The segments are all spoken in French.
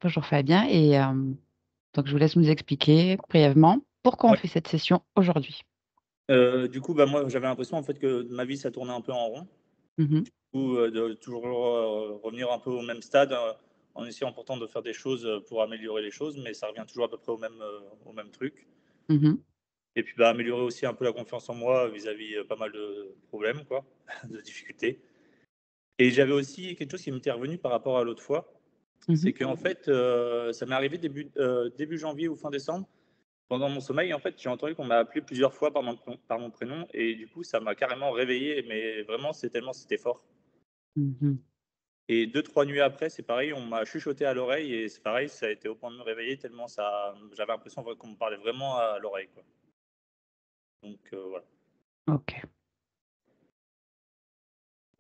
Bonjour Fabien et donc je vous laisse nous expliquer brièvement pourquoi on Ouais. fait cette session aujourd'hui. Du coup, bah, moi, j'avais l'impression, en fait, que ma vie, ça tournait un peu en rond. Mmh mh. Ou, de toujours, revenir un peu au même stade, en essayant pourtant de faire des choses, pour améliorer les choses, mais ça revient toujours à peu près au même truc. Mmh. Et puis, bah, améliorer aussi un peu la confiance en moi vis-à-vis, pas mal de problèmes, quoi, de difficultés. Et j'avais aussi quelque chose qui m'était revenu par rapport à l'autre fois, Mmh. c'est qu'en fait, ça m'est arrivé début janvier ou fin décembre. Pendant mon sommeil, en fait, j'ai entendu qu'on m'a appelé plusieurs fois par mon prénom et du coup, ça m'a carrément réveillé, mais vraiment, c'est tellement c'était fort. Mmh. Et deux trois nuits après, c'est pareil, on m'a chuchoté à l'oreille et c'est pareil, ça a été au point de me réveiller tellement ça j'avais l'impression qu'on me parlait vraiment à l'oreille, quoi. Donc voilà, OK,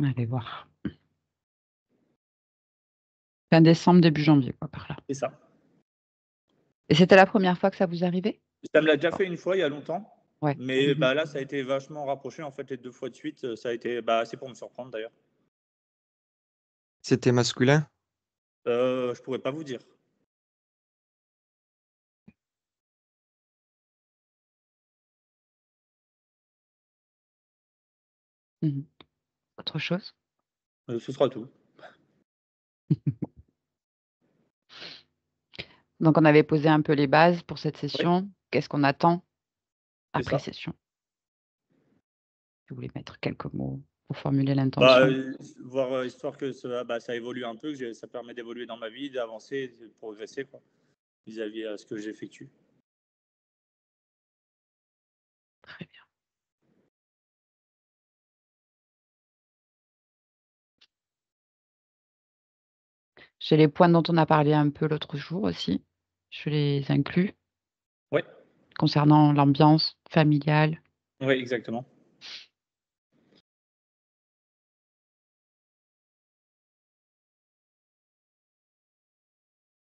allez voir. Fin décembre, début janvier quoi, par là. c'est ça. Et c'était la première fois que ça vous arrivait? Ça me l'a déjà fait une fois il y a longtemps, Ouais. mais Mmh. bah, là, ça a été vachement rapproché, en fait, les 2 fois de suite, ça a été, bah, assez pour me surprendre d'ailleurs. C'était masculin? Je pourrais pas vous dire. Mmh. Autre chose? Ce sera tout. Donc on avait posé un peu les bases pour cette Oui, session. Qu'est-ce qu'on attend c'est après ça. session? Si vous voulez mettre quelques mots pour formuler Bah, l'intention. voir, histoire que ça évolue un peu, ça permet d'évoluer dans ma vie, d'avancer, de progresser, quoi, vis-à-vis, ce que j'effectue. Très bien. J'ai les points dont on a parlé un peu l'autre jour aussi, je les inclus Ouais, concernant l'ambiance familiale. ouais, exactement.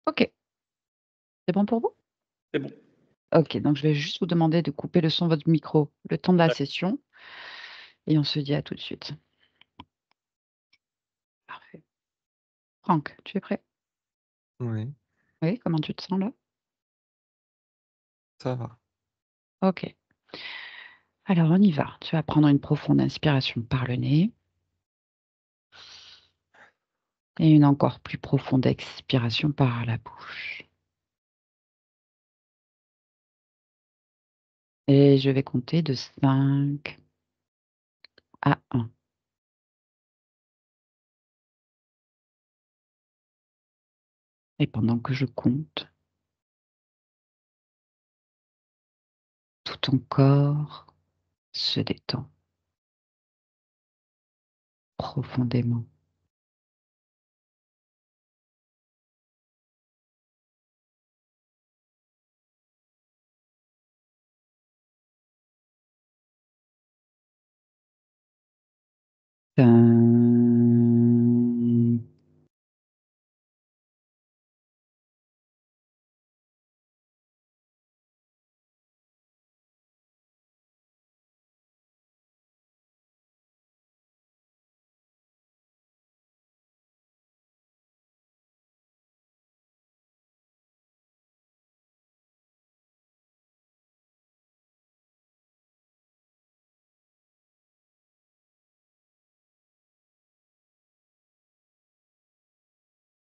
OK, c'est bon pour vous? C'est bon. OK, donc je vais juste vous demander de couper le son de votre micro le temps de la D'ac session et on se dit à tout de suite. Parfait. Franck, tu es prêt? Oui, Oui, comment tu te sens là? ça va. OK. Alors on y va. Tu vas prendre une profonde inspiration par le nez et une encore plus profonde expiration par la bouche. Et je vais compter de 5 à 1. Et pendant que je compte, tout ton corps se détend profondément. Tin.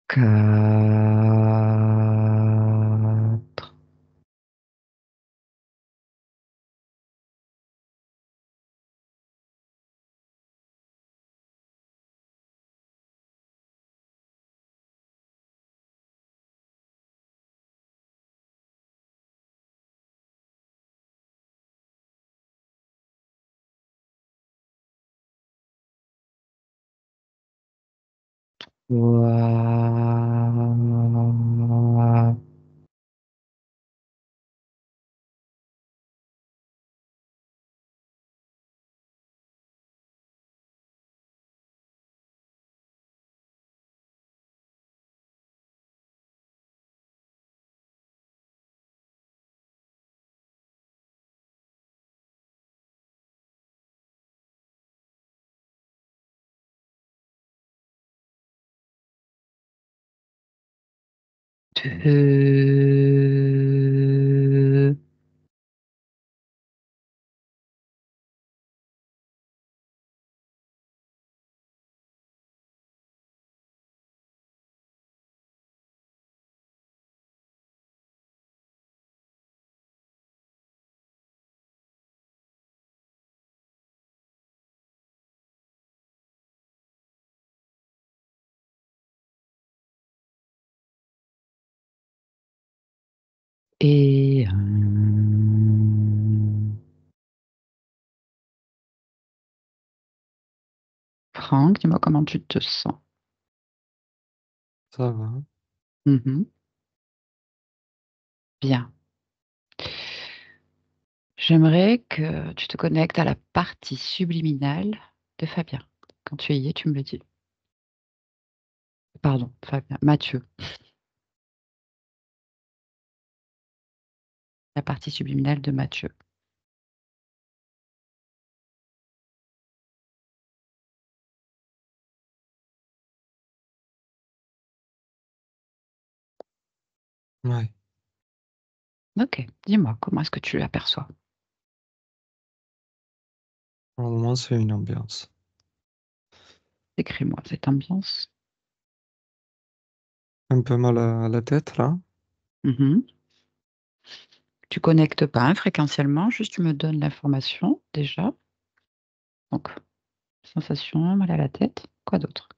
Quatre. Trois. Euh, Et Franck, dis-moi comment tu te sens. Ça va. Mhm. Bien. J'aimerais que tu te connectes à la partie subliminale de Fabien. Quand tu y es, tu me le dis. Pardon, Fabien, Mathieu. La partie subliminale de Mathieu. Ouais. Ok, dis-moi, comment est-ce que tu l'aperçois? Pour le moment, c'est une ambiance. Décris-moi cette ambiance. Un peu mal à la tête, là. Mhm. Tu connectes pas hein, fréquentiellement, juste tu me donnes l'information déjà. Donc, sensation, mal à la tête. Quoi d'autre?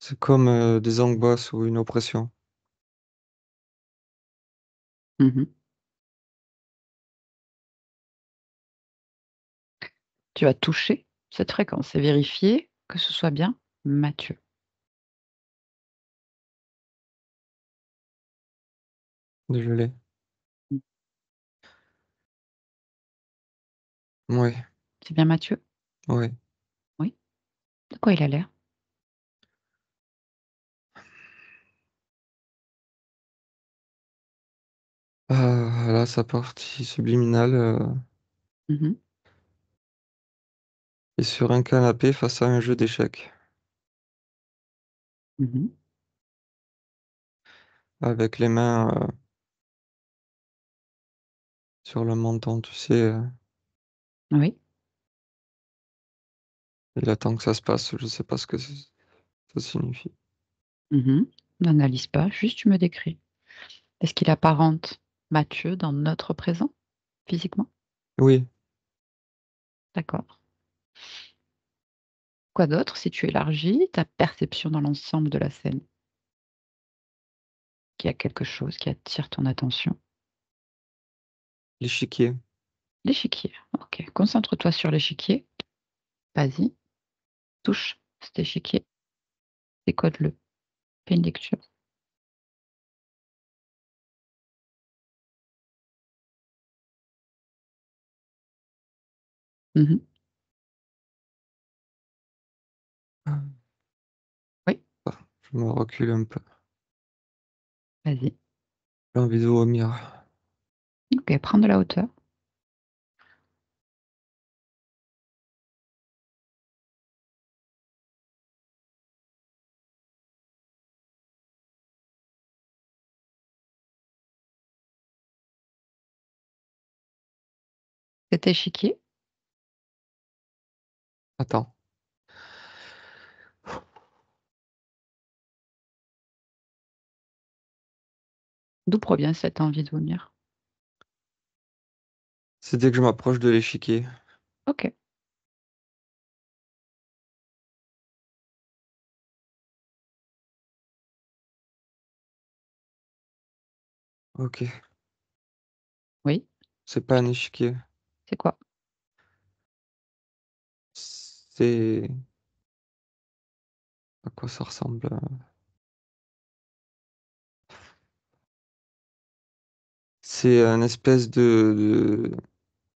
C'est comme des angoisses ou une oppression. Mhm. Tu vas toucher cette fréquence et vérifier que ce soit bien Mathieu. Dégelé. Mm. Ouais. C'est bien Mathieu? Ouais. Oui. De quoi il a l'air? Là, sa partie subliminale Mhm. est sur un canapé face à un jeu d'échecs. Mhm. Avec les mains sur le menton, tu sais. Oui. Il attend que ça se passe. Je sais pas ce que ça signifie. Mhm. N'analyse pas, juste tu me décris. Est-ce qu'il apparente Mathieu dans notre présent, physiquement? Oui. D'accord. Quoi d'autre si tu élargis ta perception dans l'ensemble de la scène? Qu'il y a quelque chose qui attire ton attention? L'échiquier. L'échiquier. Ok. Concentre-toi sur l'échiquier. Vas-y. Touche cet échiquier. Décode-le. Fais une lecture. Mhm. Oui. Ah, je me recule un peu. Vas-y. J'ai envie de vomir. Ok. Prends de la hauteur. Cet échiquier. Attends. D'où provient cette envie de vomir? C'est dès que je m'approche de l'échiquier. Ok. Ok. Oui. C'est pas un échiquier. C'est quoi? C'est... À quoi ça ressemble? C'est un espèce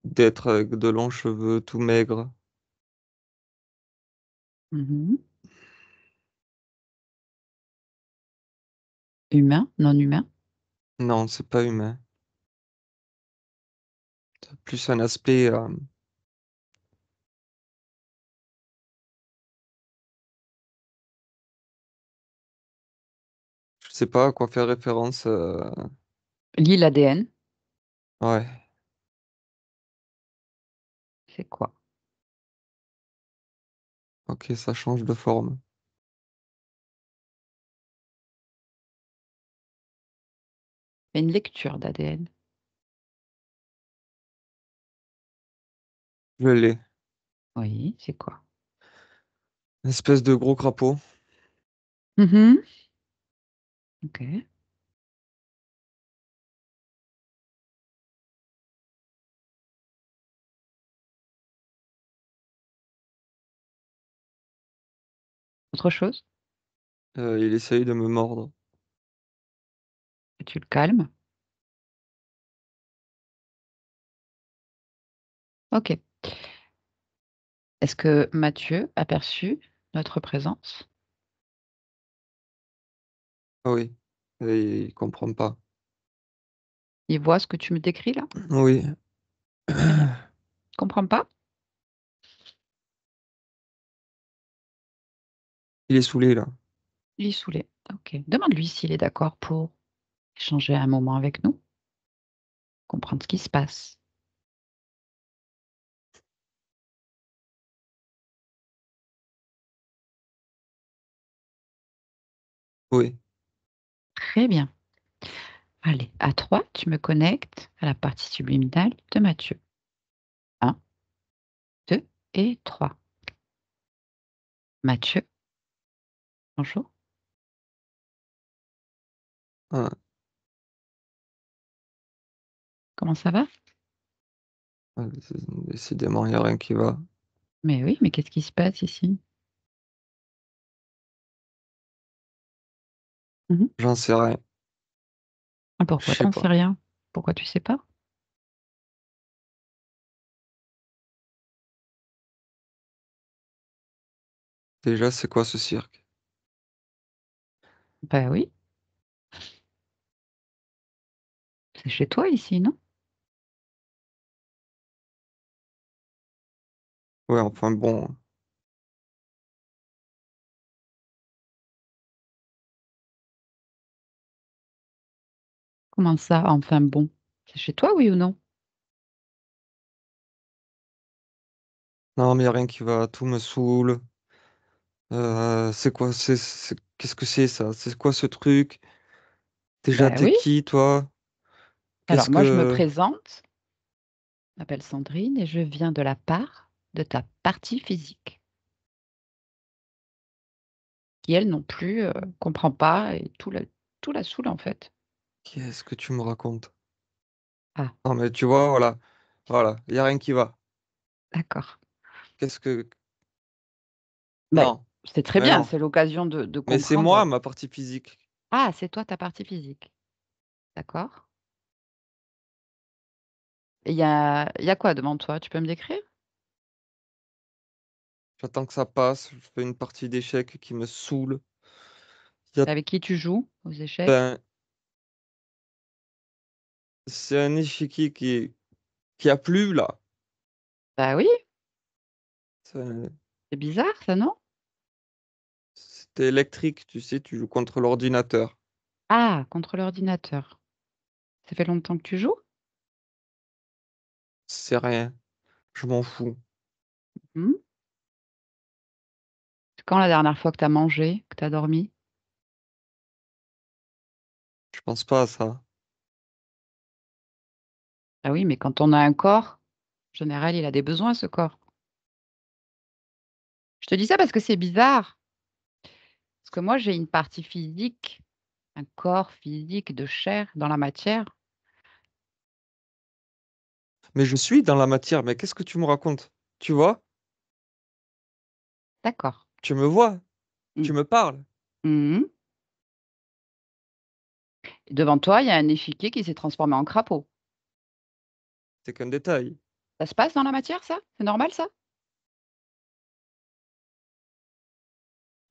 d'être avec de longs cheveux, tout maigre. Mhm. Humain? Non humain? Non, c'est pas humain. C'est plus un aspect sais pas à quoi faire référence. Lis l'ADN. Ouais, C'est quoi? ok, ça change de forme. Fais une lecture d'ADN. Je l'ai. Oui, c'est quoi? Une espèce de gros crapaud. Mhm. Ok. Autre chose? Il essaye de me mordre. Et tu le calmes. Ok. Est-ce que Mathieu a perçu notre présence? Ah oui, et il comprend pas. Il voit ce que tu me décris là? Oui. Très bien. Comprends pas? Il est saoulé là. Il est saoulé. Ok. Demande-lui s'il est d'accord pour échanger un moment avec nous, comprendre ce qui se passe. Oui. Très bien. Allez, à 3, tu me connectes à la partie subliminale de Mathieu. Un, 2 et 3. Mathieu, bonjour. Ah, Comment ça va? décidément, il n'y a rien qui va. Mais oui, mais qu'est-ce qui se passe ici? Mhm. J'en sais rien. Ah, Je pourquoi sais t'en sais pas. rien? Pourquoi tu sais pas? Déjà, c'est quoi ce cirque? Ben oui, c'est chez toi ici, non? Ouais, enfin bon. Comment ça, enfin bon? C'est chez toi, oui ou non? Non, mais il n'y a rien qui va. Tout me saoule. C'est quoi? Qu'est-ce que c'est ça? C'est quoi ce truc? Déjà, Ben t'es oui. qui, toi? Alors Qu'est-ce moi, je me que... présente, je m'appelle Sandrine et je viens de la part de ta partie physique, qui elle non plus comprend pas et tout la saoule en fait. Qu'est-ce que tu me racontes? Ah, Non, mais tu vois, voilà. Voilà, il n'y a rien qui va. d'accord. Qu'est-ce que... Ben, Non, c'est très mais bien, non. c'est l'occasion de Mais c'est moi, comprendre. ma partie physique. Ah, c'est toi ta partie physique, d'accord. Et il y a quoi devant toi? Tu peux me décrire? J'attends que ça passe. Je fais une partie d'échecs qui me saoule. Il y a... Avec qui tu joues aux échecs? Ben, c'est un échiquier qui a plu, là. Bah oui, C'est- c'est bizarre ça, non? C'était électrique, tu sais, tu joues contre l'ordinateur. Ah, contre l'ordinateur. Ça fait longtemps que tu joues? C'est rien. Je m'en fous. Hmm. C'est quand la dernière fois que tu as mangé, que tu as dormi? Je pense pas à ça. Ah oui, mais quand on a un corps, en général, il a des besoins, ce corps. Je te dis ça parce que c'est bizarre. Parce que moi, j'ai une partie physique, un corps physique de chair dans la matière. Mais je suis dans la matière, mais qu'est-ce que tu me racontes? Tu vois? D'accord. Tu me vois? Hmm. Tu me parles? Mhm. Et devant toi, il y a un échiquier qui s'est transformé en crapaud. C'est qu'un détail. Ça se passe dans la matière, ça? C'est normal, ça,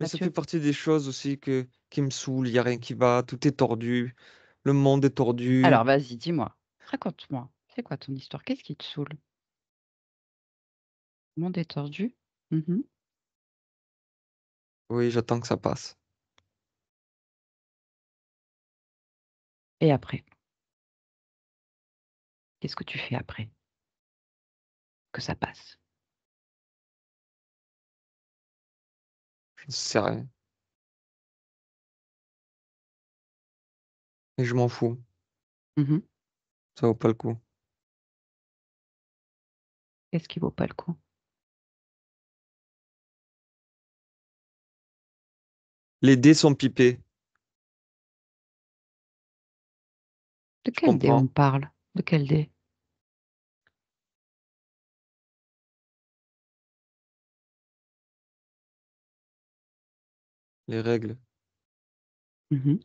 Mais ça Mathieu? fait partie des choses aussi qui me saoulent. Il n'y a rien qui va. Tout est tordu. Le monde est Alors, tordu. vas-y, dis-moi. Raconte-moi. C'est quoi ton histoire? Qu'est-ce qui te saoule? Le monde est tordu? Mhm. Oui, j'attends que ça passe. Et après? Qu'est-ce que tu fais après que ça passe? Je sais rien. Et je m'en fous. Mmh. Ça vaut pas le coup. Qu'est-ce qui vaut pas le coup? Les dés sont pipés. De Tu quel dé on comprends? parle? De quel dé? Les règles. Mmh.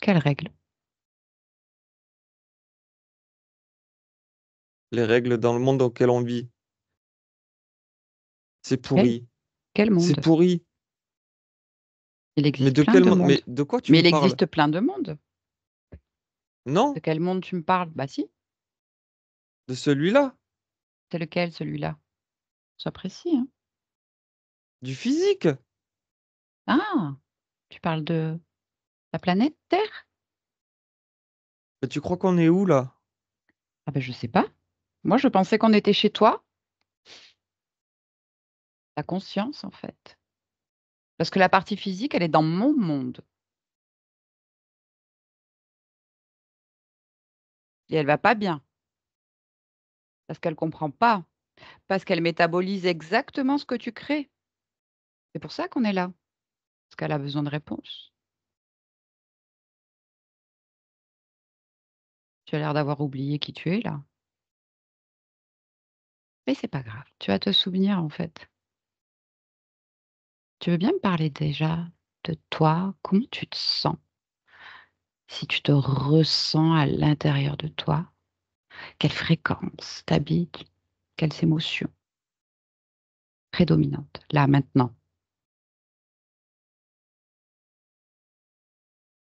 Quelle règle? Les règles dans le monde auquel on vit. C'est Quel pourri. quel C'est monde? pourri. Il Mais existe de plein quel de monde? mondes. Mais de quoi tu Mais me il parles? existe plein de mondes. De Non, quel monde tu me parles? Bah si, de celui-là, c'est lequel celui-là? Sois précis, hein. du physique. Ah! Tu parles de la planète Terre? Mais tu crois qu'on est où là? Ah ben je sais pas. Moi, je pensais qu'on était chez toi. La conscience, en fait. Parce que la partie physique, elle est dans mon monde et elle va pas bien parce qu'elle comprend pas, parce qu'elle métabolise exactement ce que tu crées. C'est pour ça qu'on est là, parce qu'elle a besoin de réponses. Tu as l'air d'avoir oublié qui tu es là. Mais c'est pas grave, tu vas te souvenir en fait. Tu veux bien me parler déjà de toi, comment tu te sens? Si tu te ressens à l'intérieur de toi, quelle fréquence t'habite? Quelles émotions prédominantes, là, maintenant?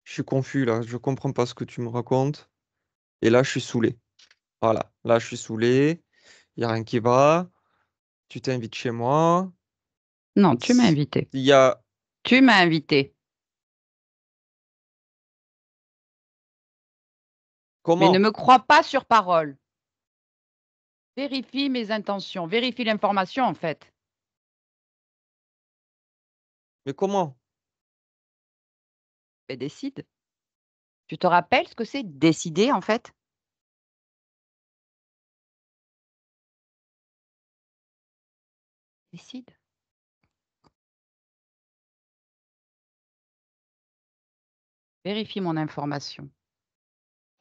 Je suis confus là, je comprends pas ce que tu me racontes. Et là, je suis saoulé. Voilà, là, je suis saoulé. Il y a rien qui va. Tu t'invites chez moi. Non, tu m'as S- invité. Il y a Tu m'as invité. Mais ne comment? me crois pas sur parole. Vérifie mes intentions, vérifie l'information en fait. Mais comment? Et décide. Tu te rappelles ce que c'est décider en fait? Décide. Vérifie mon information.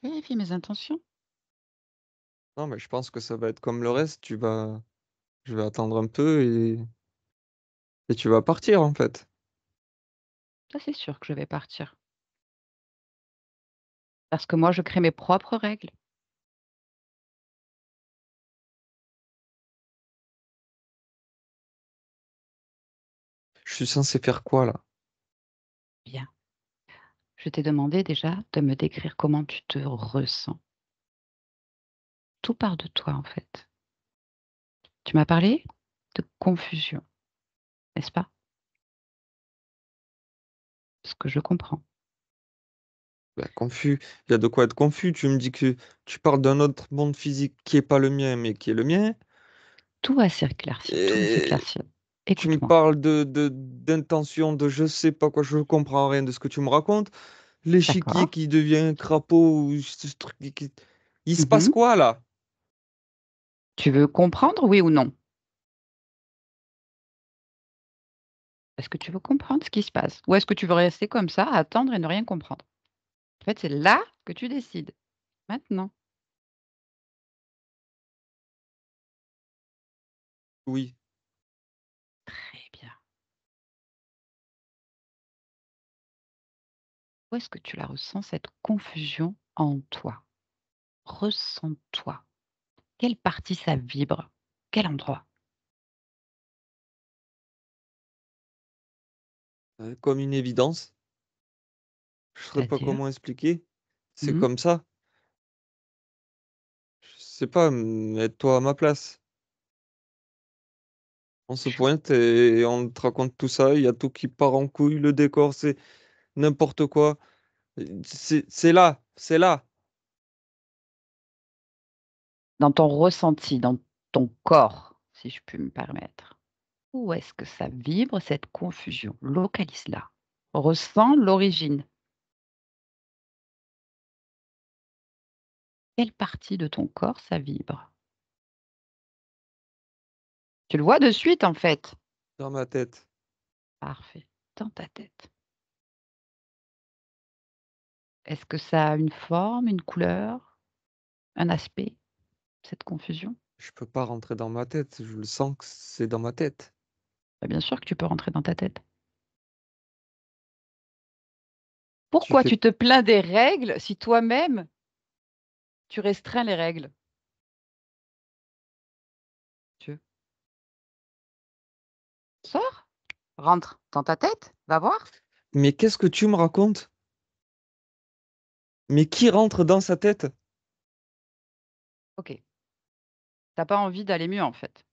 Vérifie mes intentions. Non, mais je pense que ça va être comme le reste. Je vais attendre un peu et tu vas partir en fait. Ça c'est sûr que je vais partir. Parce que moi je crée mes propres règles. Je suis censé faire quoi là? Bien. Je t'ai demandé déjà de me décrire comment tu te ressens. Tout part de toi en fait. Tu m'as parlé de confusion, n'est-ce pas? Ce que je comprends. Bah, confus. Il y a de quoi être confus. Tu me dis que tu parles d'un autre monde physique qui est pas le mien, mais qui est le mien. Tout va s'éclaircir, tout va Et s'éclaircir. tu me Écoute-moi. parles d'intention, de je sais pas quoi, je comprends rien de ce que tu me racontes. L'échiquier D'accord. qui devient un crapaud, ou ce truc il se passe Mhm. quoi là? Tu veux comprendre, oui ou non? Est-ce que tu veux comprendre ce qui se passe? Ou est-ce que tu veux rester comme ça, à attendre et ne rien comprendre? En fait, c'est là que tu décides, maintenant. Oui, Très bien. Où est-ce que tu la ressens, cette confusion en toi? Ressens-toi. Quelle partie ça vibre? Quel endroit? comme une évidence. Je saurais pas C'est-à-dire? comment expliquer. C'est Mhm. comme ça. Je sais pas, mets-toi à ma place. On se Je- pointe et on te raconte tout ça. Il y a tout qui part en couille. Le décor, c'est n'importe quoi. C'est là. C'est là. Dans ton ressenti, dans ton corps, si je puis me permettre. Où est-ce que ça vibre, cette confusion? Localise-la. Ressens l'origine. Quelle partie de ton corps ça vibre? Tu le vois de suite, en fait. Dans ma tête. Parfait. Dans ta tête. Est-ce que ça a une forme, une couleur, un aspect, cette confusion? Je peux pas rentrer dans ma tête, je le sens que c'est dans ma tête. Bah, bien sûr que tu peux rentrer dans ta tête. Tu Pourquoi fais tu te plains des règles si toi-même, tu restreins les règles? Dieu. Sors, rentre dans ta tête, va voir. Mais qu'est-ce que tu me racontes? Mais qui rentre dans sa tête? OK. T'as pas envie d'aller mieux, en fait.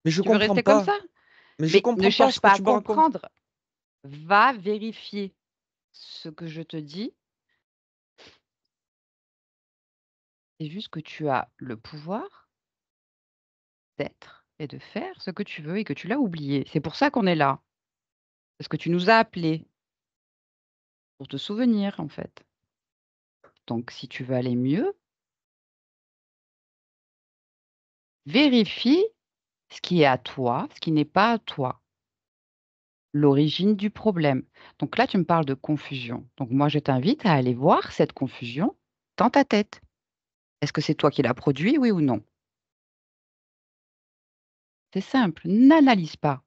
Mais je Tu veux comprends rester comme pas. ça? Mais je Mais ne comprends pas cherche ce que pas à tu me racontes. comprendre. Va vérifier ce que je te dis. C'est juste que tu as le pouvoir d'être et de faire ce que tu veux et que tu l'as oublié. C'est pour ça qu'on est là. Parce que tu nous as appelés pour te souvenir, en fait. Donc, si tu veux aller mieux, vérifie ce qui est à toi, ce qui n'est pas à toi, l'origine du problème. Donc là, tu me parles de confusion. Donc moi, je t'invite à aller voir cette confusion dans ta tête. Est-ce que c'est toi qui l'as produit, oui ou non? C'est simple, n'analyse pas.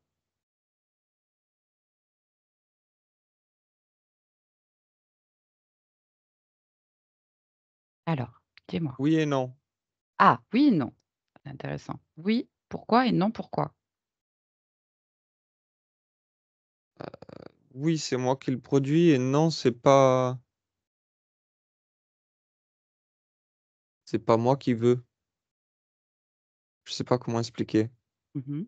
Alors, dis-moi. Oui et non. Ah, oui et non. Intéressant. Oui, pourquoi et non, pourquoi? Oui, c'est moi qui le produis et non, c'est pas moi qui veux. Je sais pas comment expliquer. Mhm.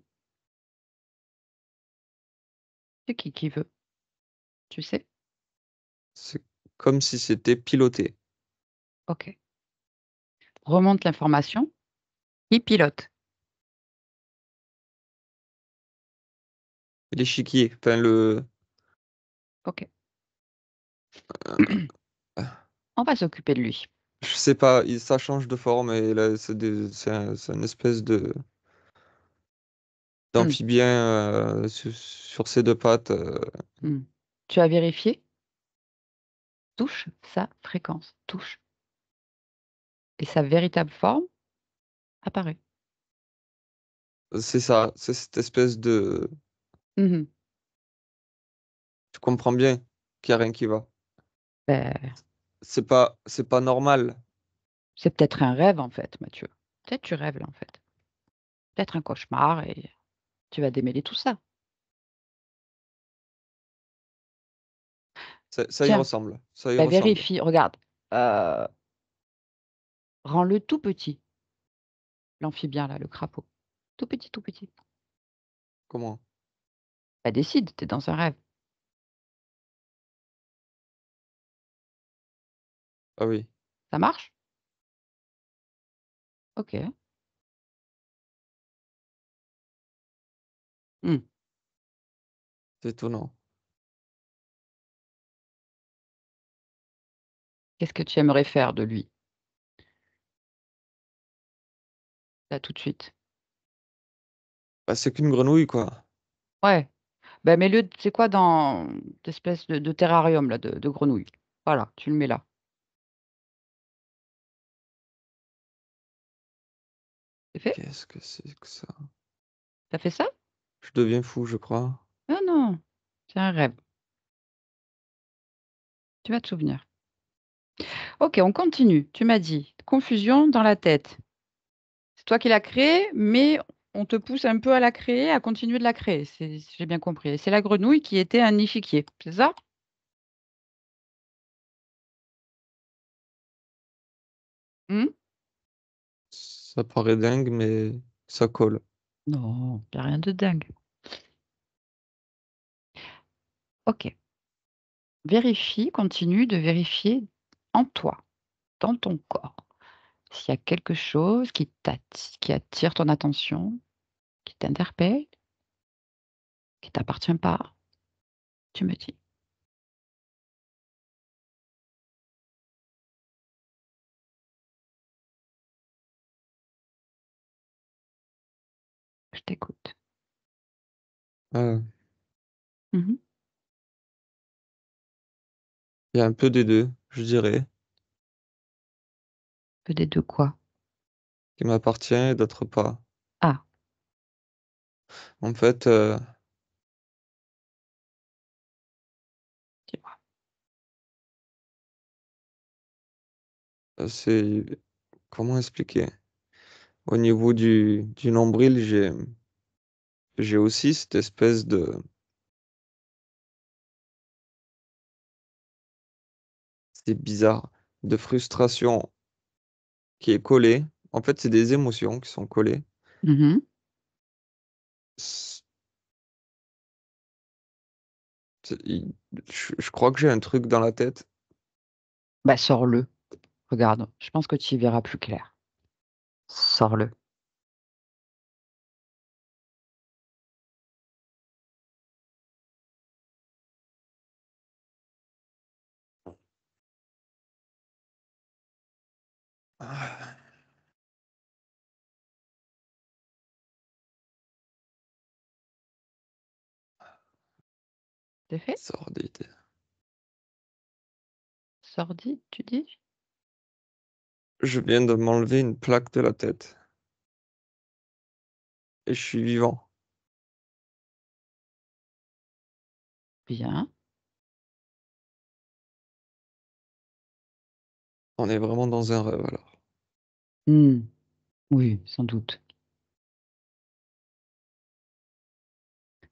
C'est qui veut, tu sais? C'est comme si c'était piloté. OK. Remonte l'information. Qui pilote? L'échiquier, enfin le OK. euh, On va s'occuper de lui. je sais pas, ça change de forme et là c'est une espèce de Mmh, d'amphibien sur ses deux pattes. mmh. Tu as vérifié? Touche sa fréquence, touche et sa véritable forme apparaît. C'est ça, c'est cette espèce de. Mmh. Tu comprends bien qu'il y a rien qui va. Beh, C'est pas normal. c'est peut-être un rêve, en fait, Mathieu. Peut-être tu rêves, là, en fait. Peut-être un cauchemar et tu vas démêler tout ça. Ça y Tiens, ressemble. Ça y bah, ressemble. vérifie, regarde, heu, rends-le tout petit, l'amphibien, là, le crapaud. Tout petit, tout petit. Comment? Bah, décide, tu es dans un rêve. Ah oui, Ça marche? OK. Mmh. c'est étonnant. Qu'est-ce que tu aimerais faire de lui, là, tout de suite? Bah, c'est qu'une grenouille, quoi. Ouais, bah, mets-le, tu sais quoi, dans l'espèce de terrarium, là, de grenouilles. Voilà, tu le mets là. C'est fait? Qu'est-ce que c'est que ça? Tu as fait ça? Je deviens fou, je crois. Ah non, c'est un rêve. Tu vas te souvenir. OK, on continue. Tu m'as dit confusion dans la tête. C'est toi qui l'as créée, mais on te pousse un peu à la créer, à continuer de la créer, c'est si j'ai bien compris. Et c'est la grenouille qui était un nichiquier, c'est ça? Mmh? Ça paraît dingue, mais ça colle. Non, il y a rien de dingue. OK. continue de vérifier en toi, dans ton corps, s'il y a quelque chose qui attire ton attention, qui t'interpelle, qui t'appartient pas, tu me dis. Je t'écoute. Euh, Mhm. il y a un peu des deux, je dirais, Peu des deux quoi? qui m'appartient et d'autres pas. Ah, En fait, dis-moi. c'est... Comment expliquer? Au niveau du nombril, j'ai aussi cette espèce de... C'est bizarre, de frustration qui est collée. En fait, c'est des émotions qui sont collées. Mhm. C'est- je crois que j'ai un truc dans la tête. Bah, sors-le. Regarde, je pense que tu y verras plus clair. Sors-le. Ah, C'est fait? sordide. Sordide, tu dis? Je viens de m'enlever une plaque de la tête et je suis vivant. Bien. On est vraiment dans un rêve alors. Hmm. Oui, sans doute.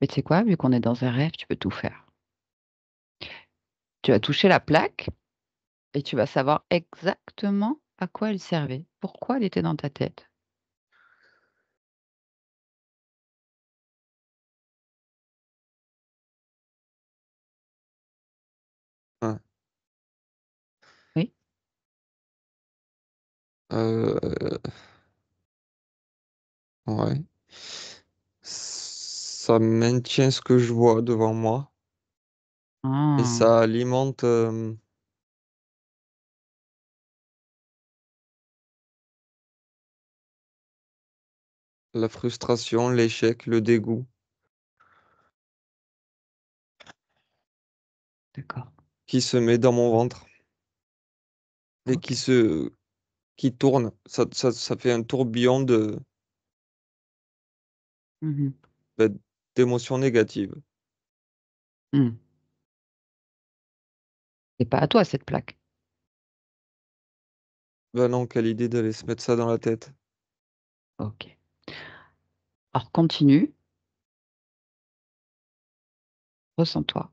Mais tu sais quoi, vu qu'on est dans un rêve, tu peux tout faire. Tu vas toucher la plaque et tu vas savoir exactement à quoi elle servait, pourquoi elle était dans ta tête. Ouais. Oui? Euh, ouais. Ça maintient ce que je vois devant moi et Ah, ça alimente la frustration, l'échec, le dégoût d'accord. qui se met dans mon ventre et Ok. qui tourne. Ça fait un tourbillon Mhm. bah, d'émotions négatives. Hmm. C'est pas à toi cette plaque. Ben non, quelle idée d'aller se mettre ça dans la tête. Ok. Alors continue, ressens-toi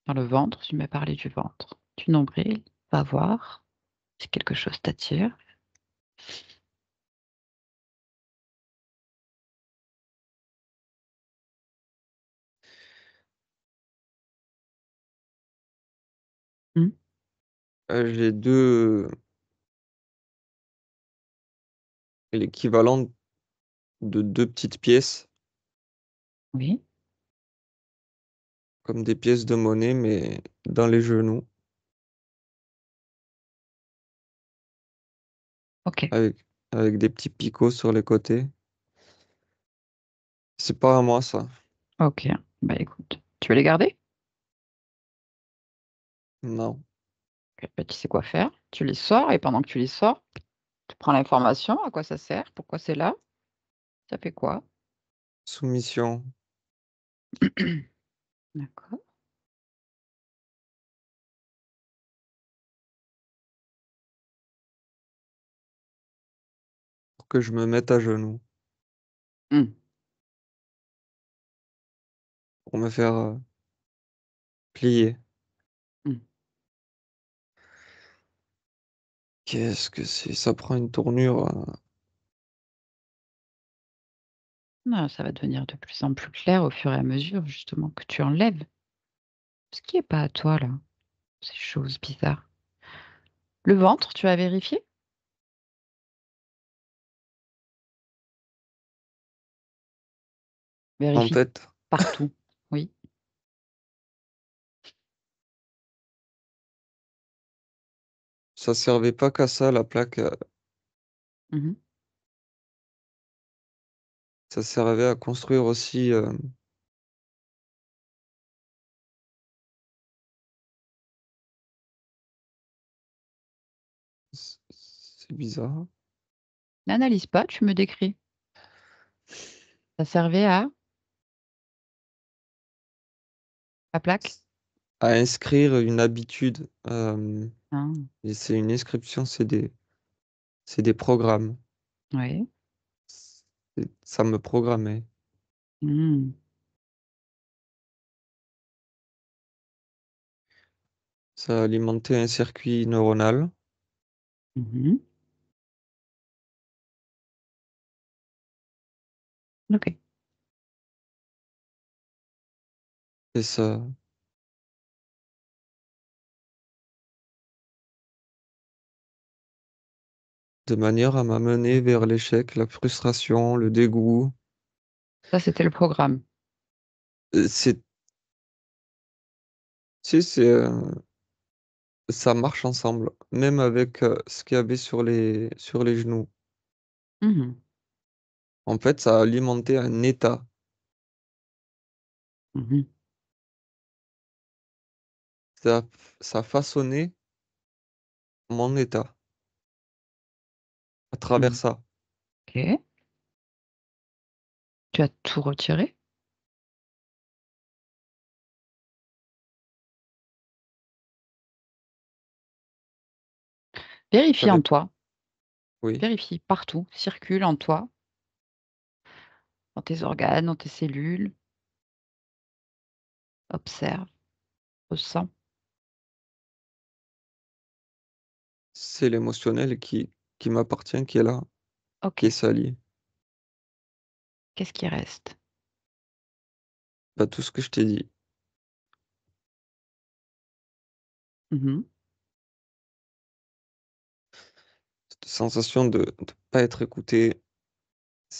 dans le ventre. Tu m'as parlé du ventre, du nombril. Va voir si quelque chose t'attire. Hmm. J'ai l'équivalent de deux petites pièces, Oui. comme des pièces de monnaie, mais dans les genoux, Ok. avec, avec des petits picots sur les côtés. C'est pas à moi, ça. Ok. Bah écoute, tu veux les garder? Non. Ok. Bah, tu sais quoi faire. Tu les sors et pendant que tu les sors, tu prends l'information, à quoi ça sert, pourquoi c'est là, ça fait quoi. Soumission. D'accord. Pour que je me mette à genoux. Hmm. Pour me faire plier. Hmm. Qu'est-ce que c'est? Ça prend une tournure. Non, ça va devenir de plus en plus clair au fur et à mesure, justement, que tu enlèves ce qui est pas à toi, là. Ces choses bizarres. Le ventre, tu as vérifié? En Vérifie fait, partout. Oui. ça servait pas qu'à ça, la plaque, Mhm. ça servait à construire aussi. C'est bizarre. N'analyse pas, tu me décris. Ça servait à la plaque? À inscrire une habitude. Ah, Et c'est une inscription, c'est des programmes. oui. Ça me programmait. Hmm. Ça alimentait un circuit neuronal. Mhm. Ok. Et ça, de manière à m'amener vers l'échec, la frustration, le dégoût. Ça, c'était le programme. C'est, ça marche ensemble, même avec ce qu'il y avait sur les genoux. Mhm. En fait, ça a alimenté un état. Mhm. Ça, ça a façonné mon état à travers Mhm. ça. Ok. Tu as tout retiré? Ça Vérifie en dé- toi. Oui, Vérifie partout. Circule en toi, dans tes organes, dans tes cellules. Observe, ressens. c'est l'émotionnel qui m'appartient, qui est là, Ok. qui est sali. Qu'est-ce qui reste? Pas tout ce que je t'ai dit. Mhm. Cette sensation de ne pas être écouté,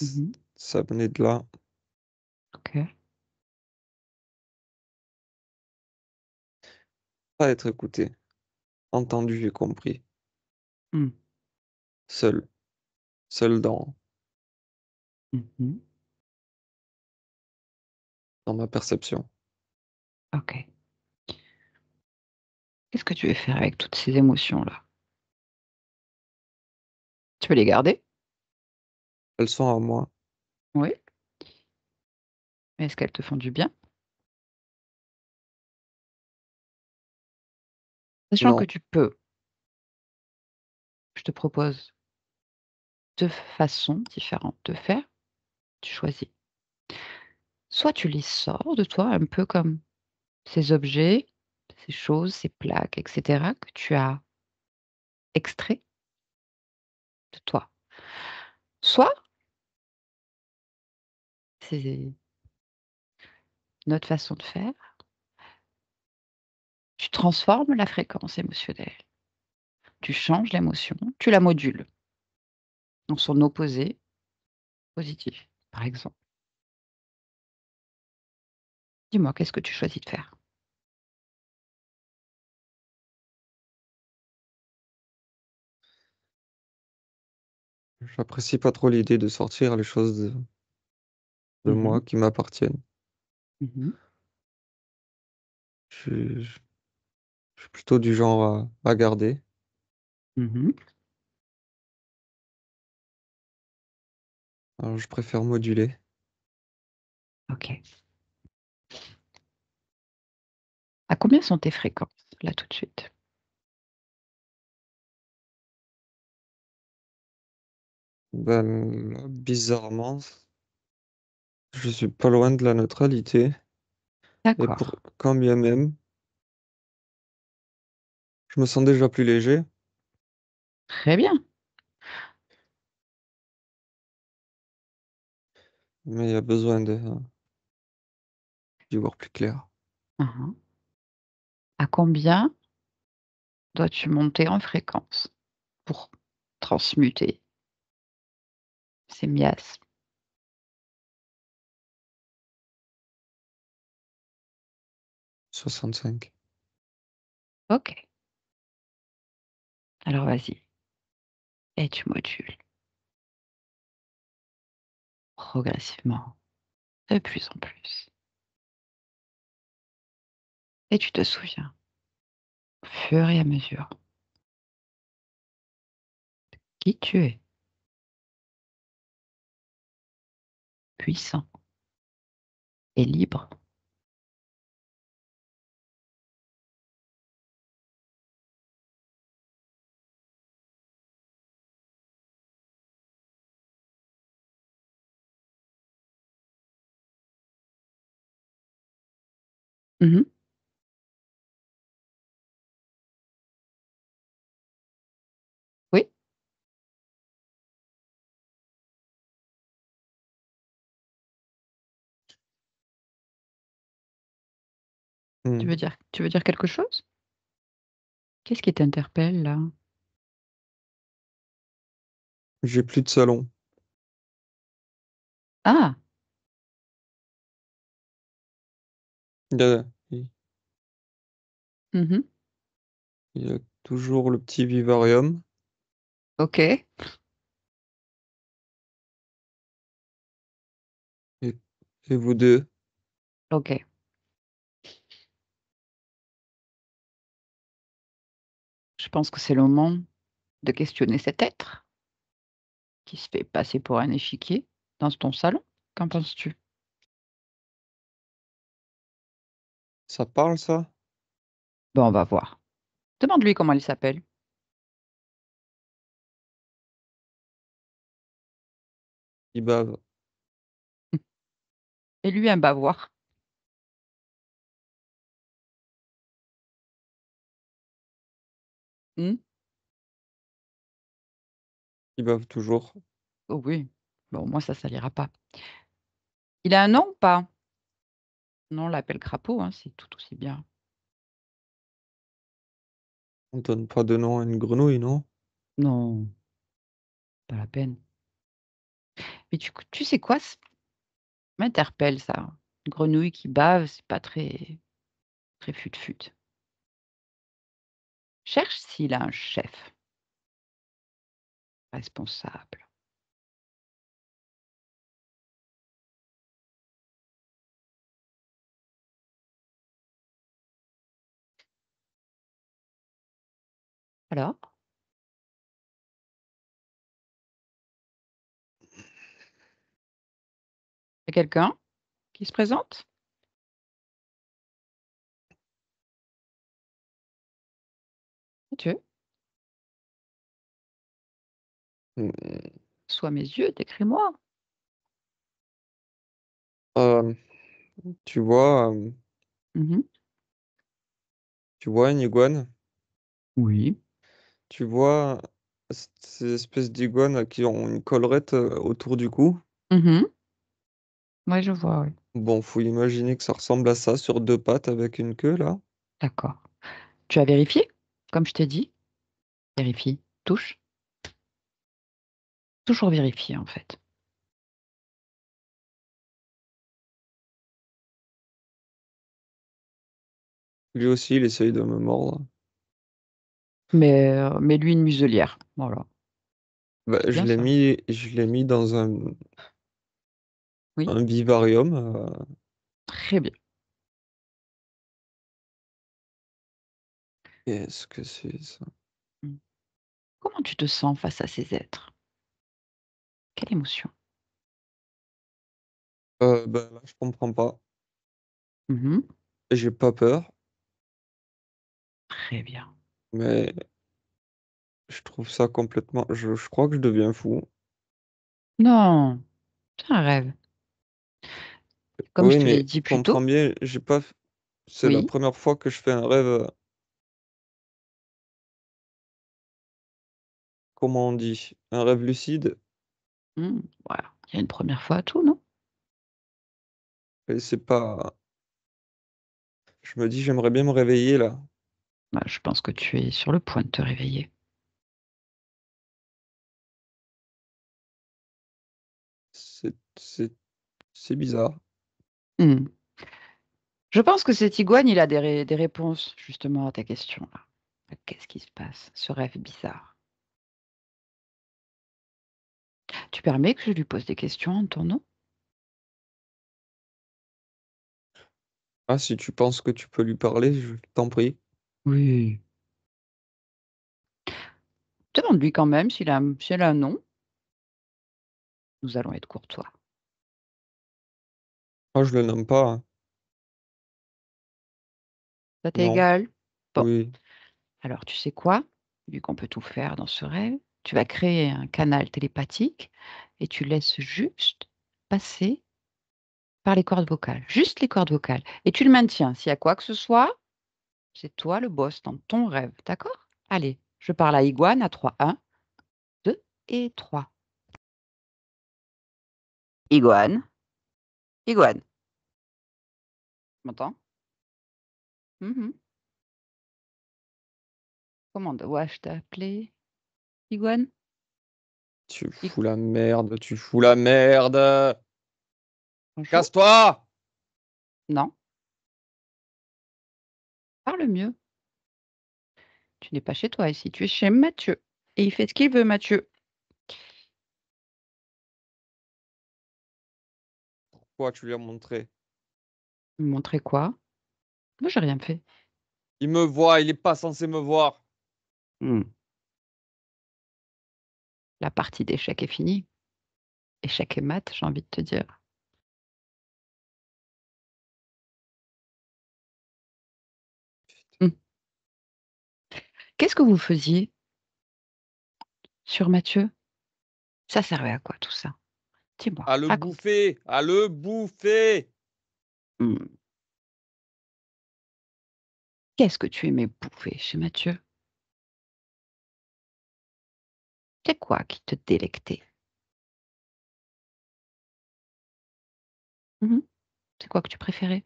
Mhm. ça venait de là. Ok. Pas être écouté, entendu et compris. Mhm. Seul, seul Mhm. dans ma perception. Ok. Qu'est-ce que tu veux faire avec toutes ces émotions-là? Tu veux les garder? Elles sont à moi. Oui. Mais est-ce qu'elles te font du bien? Sachant que Non, tu peux, je te propose deux façons différentes de faire. Tu choisis. Soit tu les sors de toi, un peu comme ces objets, ces choses, ces plaques, etc., que tu as extraits de toi. Soit, c'est une autre façon de faire, tu transformes la fréquence émotionnelle. Tu changes l'émotion, tu la modules dans son opposé positif, par exemple. Dis-moi, qu'est-ce que tu choisis de faire? j'apprécie pas trop l'idée de sortir les choses de moi Mhm, qui m'appartiennent. mhm, Je suis plutôt du genre à garder. mhm. Alors je préfère moduler. Ok. À combien sont tes fréquences, là, tout de suite? Ben, là, bizarrement, je suis pas loin de la neutralité. Et pour D'accord. quand bien même, je me sens déjà plus léger, Très bien. mais il y a besoin d'y voir plus clair. Mhm. À combien dois-tu monter en fréquence pour transmuter ces miasmes? 65. OK. Alors vas-y et tu modules progressivement, de plus en plus et tu te souviens, au fur et à mesure, qui tu es, puissant et libre. Mmh. Oui, Mmh. tu veux dire quelque chose? Qu'est-ce qui t'interpelle là? J'ai plus de salon. Ah! Il y a il Mmh. il y a toujours le petit vivarium OK, et et vous 2. OK. Je pense que c'est le moment de questionner cet être qui se fait passer pour un échiquier dans ton salon. Qu'en penses-tu? Ça parle ça? Bon, on va voir. Demande-lui comment il s'appelle Il bave. et lui un bavoir. Mmh? Il bave toujours. Oh oui. Bon, moi ça l'ira pas. Il a un nom ou pas? Non, on l'appelle crapaud, hein, c'est tout aussi bien. On donne pas de nom à une grenouille, non? Non, pas la peine. Mais tu sais quoi? Ça m'interpelle ça. Une grenouille qui bave, c'est pas très fut-fut. Cherche s'il a un chef responsable. Alors? Il y a quelqu'un qui se présente? Dieu, Mmh, sois mes yeux, décris-moi. hem, tu vois, Mmh. tu vois une iguane? Oui. Tu vois ces espèces d'iguanes qui ont une collerette, autour du cou? Mmh. Ouais, je vois, oui. Bon, faut imaginer que ça ressemble à ça sur 2 pattes avec une queue là. D'accord. Tu as vérifié? Comme je t'ai dit? Vérifie. Touche. Toujours vérifier, en fait. Lui aussi, il essaye de me mordre. Mais mets-lui une muselière. Voilà. Bah, C'est bien ça. je l'ai mis dans Oui, un vivarium, très bien. qu'est-ce que c'est ça? Mmh. Comment tu te sens face à ces êtres? Quelle émotion? Bah, là, je comprends pas. Mmh. J'ai pas peur, Très bien. mais je trouve ça complètement je crois que je deviens fou. Non, c'est un rêve. Comme je Oui, te l'ai mais dit plus comprends tôt. bien, j'ai pas f c'est la Oui. première fois que je fais un rêve, comment on dit? Un rêve lucide Mmh, voilà. Il y a une première fois à tout, non? et c'est pas je me dis: «J'aimerais bien me réveiller là». Bah, je pense que tu es sur le point de te réveiller. C'est bizarre. Hmm. Je pense que cet iguane, il a des réponses justement à ta question là. Qu'est-ce qui se passe? Ce rêve bizarre. Tu permets que je lui pose des questions en ton nom? Ah, si tu penses que tu peux lui parler, je t'en prie. Oui. Demande-lui quand même si elle a un nom. Nous allons être courtois. Ah, je le nomme pas, hein. Ça t'est Non. égal? Bon, Oui. alors tu sais quoi? Vu qu'on peut tout faire dans ce rêve, tu vas créer un canal télépathique et tu laisses juste passer par les cordes vocales. Juste les cordes vocales. Et tu le maintiens. S'il y a quoi que ce soit, c'est toi le boss dans ton rêve. D'accord? Allez, je parle à Iguane à 3. 1, 2 et 3. Iguane, Iguane. Tu m'entends? Mhm. Comment dois-je t'appeler? Iguane? Tu I- fous la merde, tu fous la merde. Bonjour? Casse-toi! Non, parle mieux. Tu n'es pas chez toi ici, tu es chez Mathieu. Et il fait ce qu'il veut, Mathieu. Quoi, tu lui as montré? Montrer quoi? Moi, j'ai rien fait. Il me voit, il est pas censé me voir. Hmm. La partie d'échec est finie. Échec et maths, j'ai envie de te dire. Hmm. Qu'est-ce que vous faisiez sur Mathieu? Ça servait à quoi tout ça? Dis-moi, À le raconte. bouffer, à le bouffer. Hmm. Qu'est-ce que tu aimais bouffer chez Mathieu? C'est quoi qui te délectait? Mhm. C'est quoi que tu préférais?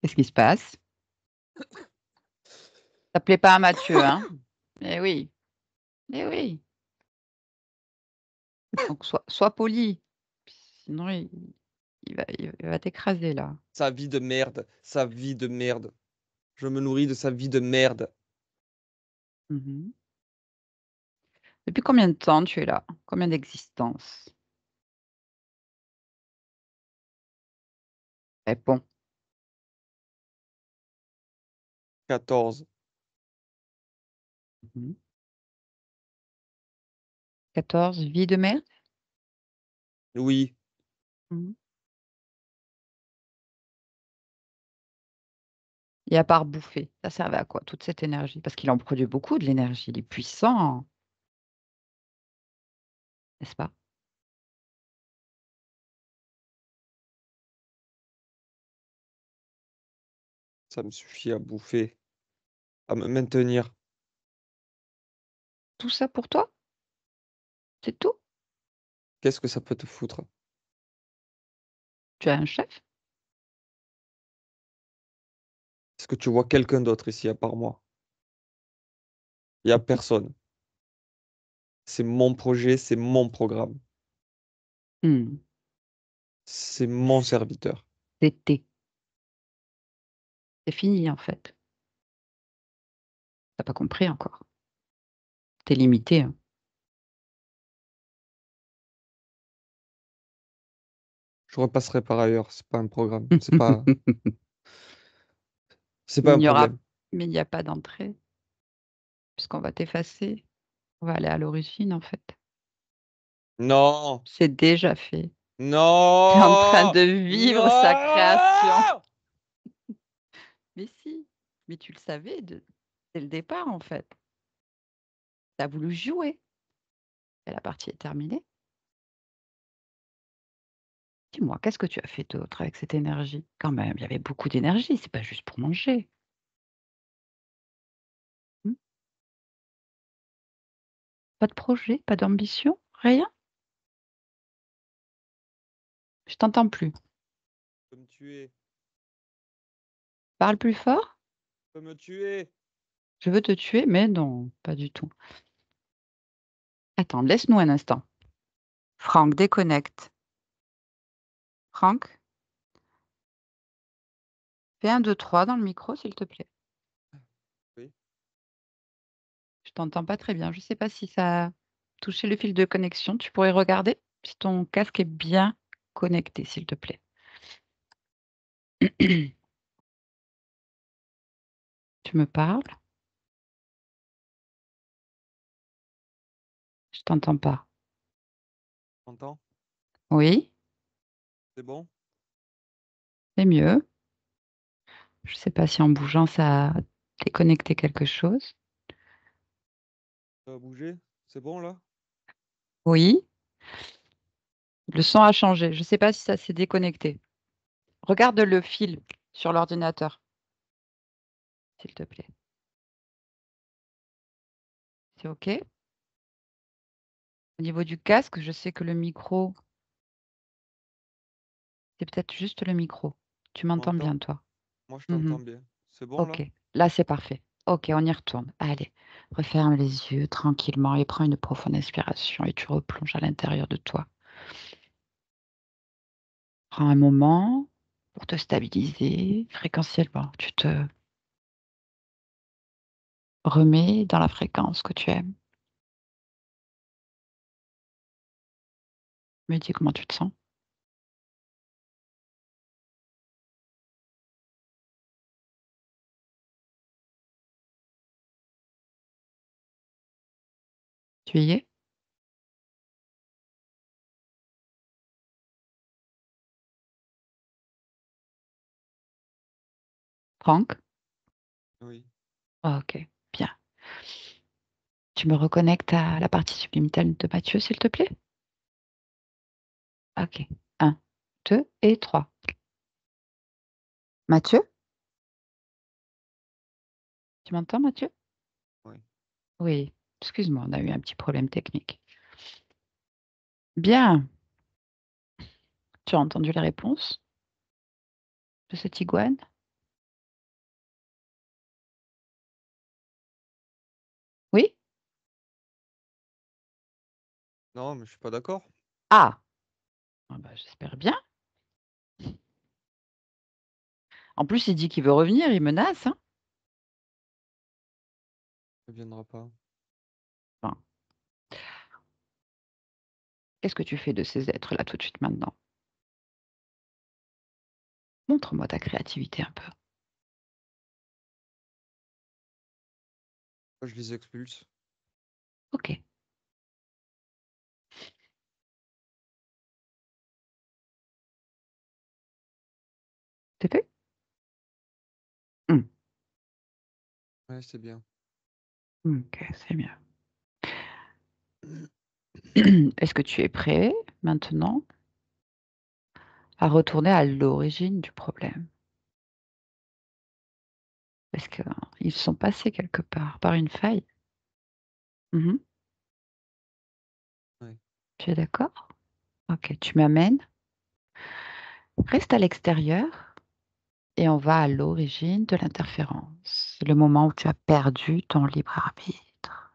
Qu'est-ce qui se passe? Ça plaît pas à Mathieu, hein? Eh oui, eh oui. Donc sois poli. Sinon, il va t'écraser là. Sa vie de merde, sa vie de merde. Je me nourris de sa vie de merde. Mhm. Depuis combien de temps tu es là? Combien d'existences? Réponds. 14. Mhm. 14 vies de merde? Oui, Mhm. Et à part bouffer, ça servait à quoi toute cette énergie? Parce qu'il en produit beaucoup de l'énergie. Il est puissant, n'est-ce pas? ça me suffit à bouffer, à me maintenir. Tout ça pour toi? C'est tout? Qu'est-ce que ça peut te foutre? Tu as un chef? Est-ce que tu vois quelqu'un d'autre ici à part moi? Il n'y a personne. C'est mon projet, c'est mon programme. Hmm. C'est mon serviteur. C'était. C'est fini en fait. T'as pas compris encore. T'es limité, hein. Je repasserai par ailleurs, c'est pas un programme, c'est pas Il un n'y aura, problème. mais il n'y a pas d'entrée, puisqu'on va t'effacer. On va aller à l'origine en fait. Non, C'est déjà fait. Tu es en train non, de vivre sa création. non! Mais si, mais tu le savais dès le départ en fait. Tu as voulu jouer. Et la partie est terminée. Dis-moi, qu'est-ce que tu as fait d'autre avec cette énergie? Quand même, il y avait beaucoup d'énergie, c'est pas juste pour manger. Hmm. Pas de projet, pas d'ambition, rien? Je t'entends plus. tuer. Parle plus fort. Tu veux me tuer. Je veux te tuer, mais non, pas du tout. Attends, laisse-nous un instant. Franck, déconnecte. Franck, fais 1, 2, 3 dans le micro, s'il te plaît. Oui. Je t'entends pas très bien. Je ne sais pas si ça a touché le fil de connexion. Tu pourrais regarder si ton casque est bien connecté, s'il te plaît. Tu me parles? Je t'entends pas. T'entends? Oui, C'est bon? c'est mieux. Je ne sais pas si en bougeant, ça a déconnecté quelque chose. Ça va bouger? C'est bon là? Oui, le son a changé. Je ne sais pas si ça s'est déconnecté. Regarde le fil sur l'ordinateur, s'il te plaît. C'est OK? Au niveau du casque, je sais que le micro, c'est peut-être juste le micro. Tu m'entends M'entends? bien, toi? Moi, je Mhm. t'entends bien. C'est bon là? OK, là, c'est parfait. OK, on y retourne. Allez, referme les yeux tranquillement et prends une profonde inspiration et tu replonges à l'intérieur de toi. Prends un moment pour te stabiliser fréquentiellement. Tu te remets dans la fréquence que tu aimes. Me dis comment tu te sens. Tu y es? Franck? Oui. Ah, OK, bien. Tu me reconnectes à la partie subliminale de Mathieu, s'il te plaît? OK. 1, 2 et 3. Mathieu? Tu m'entends, Mathieu? Oui. Oui. Excuse-moi, on a eu un petit problème technique. Bien. Tu as entendu les réponses de cette iguane? Oui? Non, mais je suis pas d'accord. Ah! Ah bah, j'espère bien. En plus, il dit qu'il veut revenir, il menace, hein? Ça viendra pas. Enfin, qu'est-ce que tu fais de ces êtres-là tout de suite maintenant? Montre-moi ta créativité un peu. Moi, je les expulse. OK. C'est fait? Mmh. Ouais, c'est bien. OK, c'est mieux. Est-ce que tu es prêt maintenant à retourner à l'origine du problème? Parce qu'ils sont passés quelque part, par une faille. Mmh. Ouais. Tu es d'accord? OK, tu m'amènes. Reste à l'extérieur et on va à l'origine de l'interférence. C'est le moment où tu as perdu ton libre arbitre.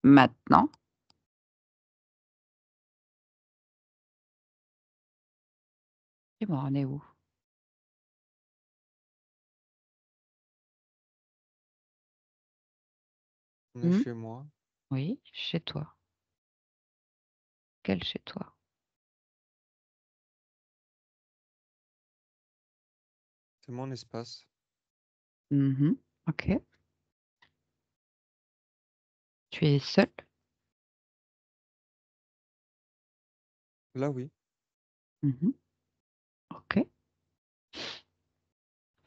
Maintenant, dis-moi, on est où? On est Mmh? chez moi. Oui, chez toi. Quel chez toi? C'est mon espace. Mmh. OK. Tu es seul? Là, oui. Mmh. OK.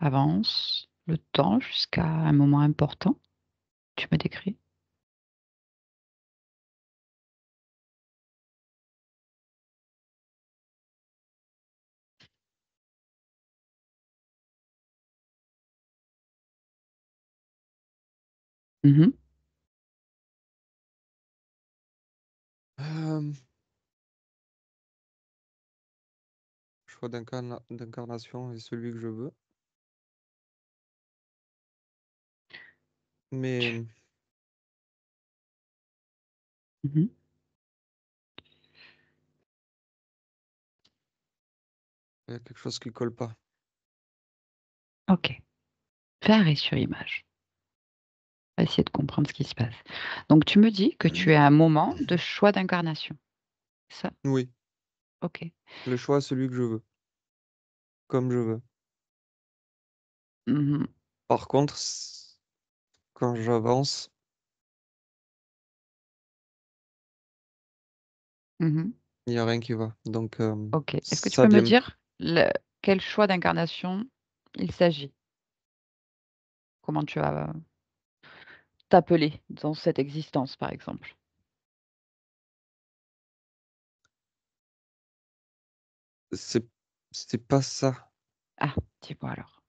Avance le temps jusqu'à un moment important. Tu me décris? Mmh. Euh, je choix d'incarnation est celui que je veux. Mais Mhm. il y a quelque chose qui colle pas. Ok. Fais arrêt sur image. On va essayer de comprendre ce qui se passe. Donc, tu me dis que tu es à un moment de choix d'incarnation. Ça, Oui, ok. le choix est celui que je veux, comme je veux. Mhm. Par contre, quand j'avance, Mhm. il n'y a rien qui va. Donc, Ok. Est-ce que tu ça peux me vient. dire quel choix d'incarnation il s'agit? Comment tu vas t'appeler dans cette existence, par exemple? C'est, c'est pas ça. Ah, dis-moi alors.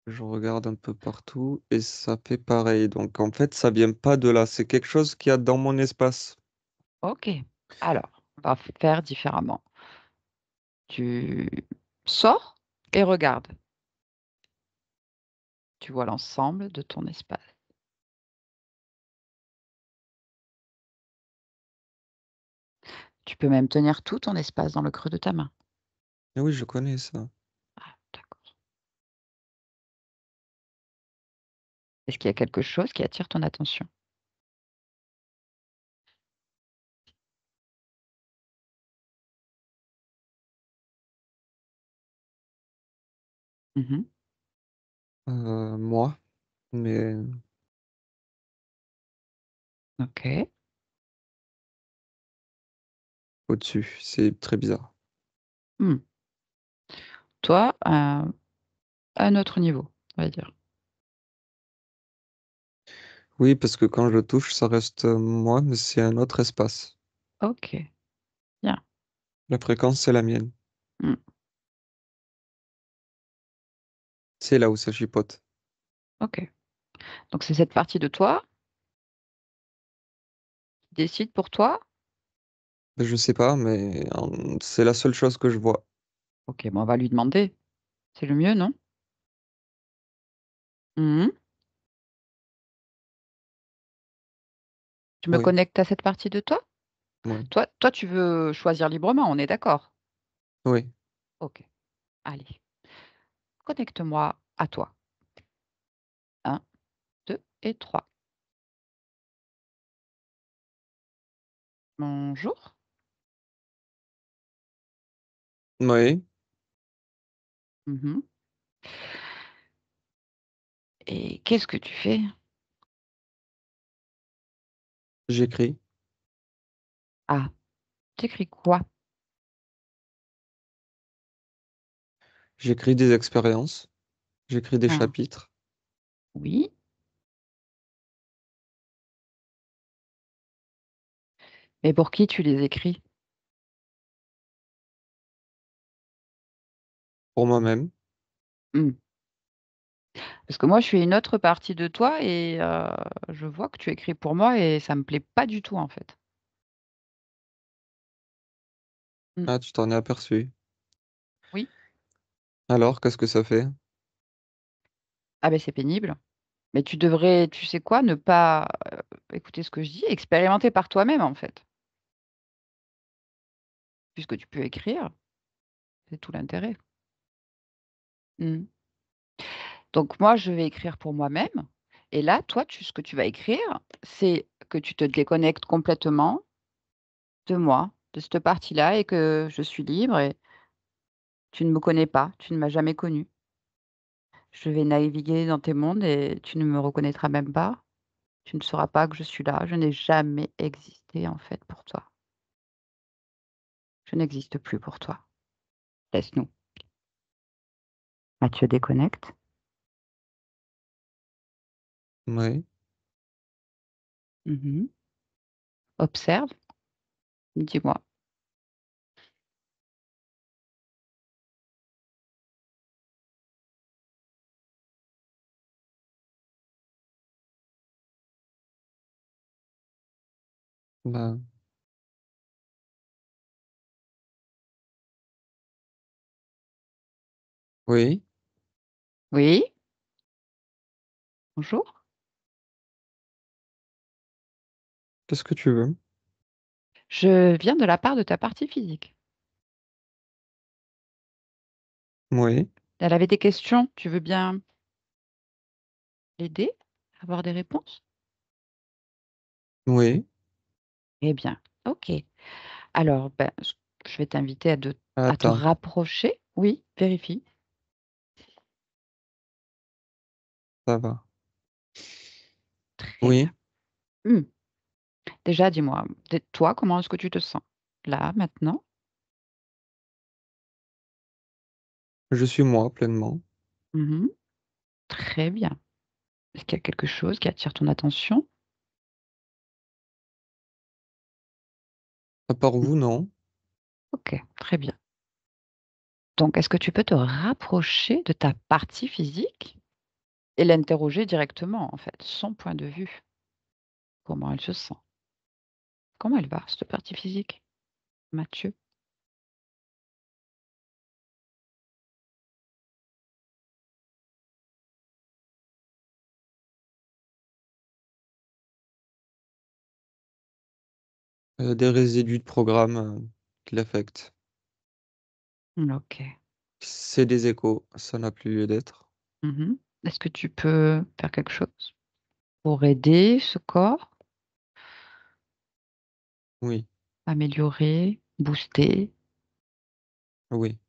Je regarde un peu partout et ça fait pareil. Donc, en fait, ça vient pas de là. C'est quelque chose qu'il y a dans mon espace. Ok. Alors, on va faire différemment. Tu sors et regarde. Tu vois l'ensemble de ton espace. Tu peux même tenir tout ton espace dans le creux de ta main. Et oui, je connais ça. Ah, d'accord. Est-ce qu'il y a quelque chose qui attire ton attention? Mhm. Moi, mais Ok. au-dessus. C'est très bizarre. Hmm. Toi, à un autre niveau, on va dire. Oui, parce que quand je le touche, ça reste moi, mais c'est un autre espace. Ok. Bien. La fréquence, c'est la mienne. Hmm. C'est là où ça chipote. Ok. Donc, c'est cette partie de toi qui décide pour toi? Je sais pas, mais c'est la seule chose que je vois. Ok, bon, on va lui demander. C'est le mieux, non? Mhm. Tu me Oui, connectes à cette partie de toi? oui, Toi, tu veux choisir librement, on est d'accord? oui. Ok. Allez, connecte-moi à toi. Un, 2 et 3. Bonjour. Oui, Mhm. Et qu'est-ce que tu fais? j'écris. Ah, t'écris quoi? J'écris des expériences. J'écris des Ah, chapitres. oui. Mais pour qui tu les écris? Pour moi-même. Hmm. Parce que moi, je suis une autre partie de toi et je vois que tu écris pour moi et ça me plaît pas du tout, en fait. Hmm. Ah, tu t'en es aperçu. Oui. Alors, qu'est-ce que ça fait? Ah ben c'est pénible. Mais tu devrais, tu sais quoi, ne pas écouter ce que je dis, expérimenter par toi-même, en fait. Puisque tu peux écrire, c'est tout l'intérêt. Hmm. Donc moi, je vais écrire pour moi-même. Et là, toi, ce que tu vas écrire, c'est que tu te déconnectes complètement de moi, de cette partie-là, et que je suis libre et tu ne me connais pas, tu ne m'as jamais connu. Je vais naviguer dans tes mondes et tu ne me reconnaîtras même pas. Tu ne sauras pas que je suis là. Je n'ai jamais existé, en fait, pour toi. Je n'existe plus pour toi. Laisse-nous. Mathieu déconnecte. Oui. Mhm. Observe. Dis-moi. Ben, oui, Oui, bonjour. qu'est-ce que tu veux? Je viens de la part de ta partie physique. Oui, Elle avait des questions, tu veux bien l'aider à avoir des réponses? oui, Eh bien, ok. Alors, ben, je vais t'inviter à te attends, rapprocher. Oui, vérifie. ça va. Très bien. Oui, Hmm. Déjà, dis-moi, toi, comment est-ce que tu te sens? Là, maintenant? je suis moi pleinement. Mhm. Très bien. Est-ce qu'il y a quelque chose qui attire ton attention? À part Hmm. vous, non. Ok, très bien. Donc, est-ce que tu peux te rapprocher de ta partie physique et l'interroger directement, en fait, son point de vue? Comment elle se sent? Comment elle va, cette partie physique, Mathieu? Des résidus de programme qui l'affectent. Ok. C'est des échos, ça n'a plus lieu d'être. Mhm. Est-ce que tu peux faire quelque chose pour aider ce corps, Oui, améliorer, booster? oui,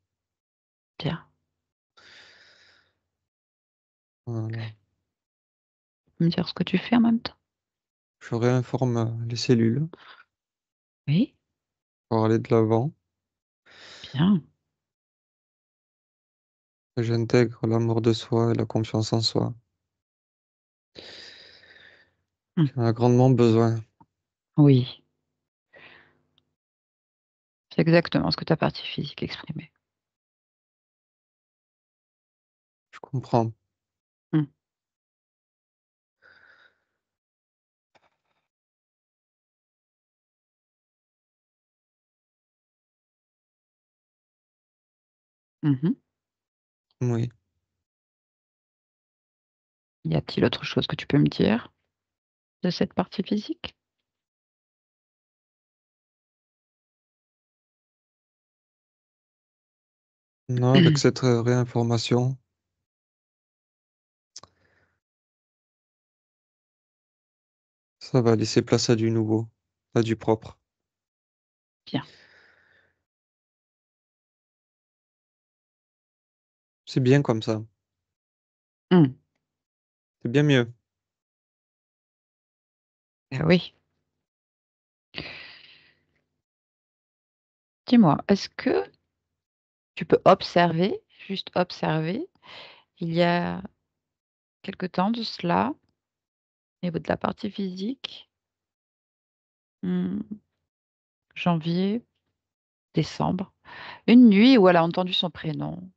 Bien. voilà. Me dire ce que tu fais en même temps. Je réinforme les cellules Oui, pour aller de l'avant. bien. Et j'intègre l'amour de soi et la confiance en soi. Hmm. J'en ai grandement besoin. Oui, c'est exactement ce que ta partie physique exprimait. Je comprends. Hmm. Mhm. Oui. Y a-t-il autre chose que tu peux me dire de cette partie physique? Non, avec cette réinformation, ça va laisser place à du nouveau, à du propre. Bien. C'est bien comme ça. Hmm. C'est bien mieux. Oui. Dis-moi, est-ce que tu peux observer, juste observer, il y a quelque temps de cela, au niveau de la partie physique, hmm, janvier, décembre, une nuit où elle a entendu son prénom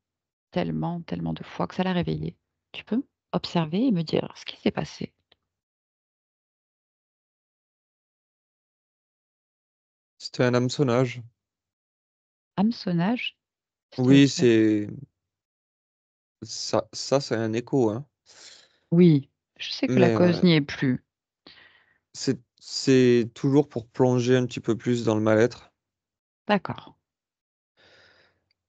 tellement, tellement de fois que ça l'a réveillée. Tu peux observer et me dire ce qui s'est passé. C'était un hameçonnage. Hameçonnage, Oui, c'est-à-dire? c'est ça c'est un écho, hein. Oui, je sais que la Mais cause n'y est plus. c'est toujours pour plonger un petit peu plus dans le mal-être. D'accord.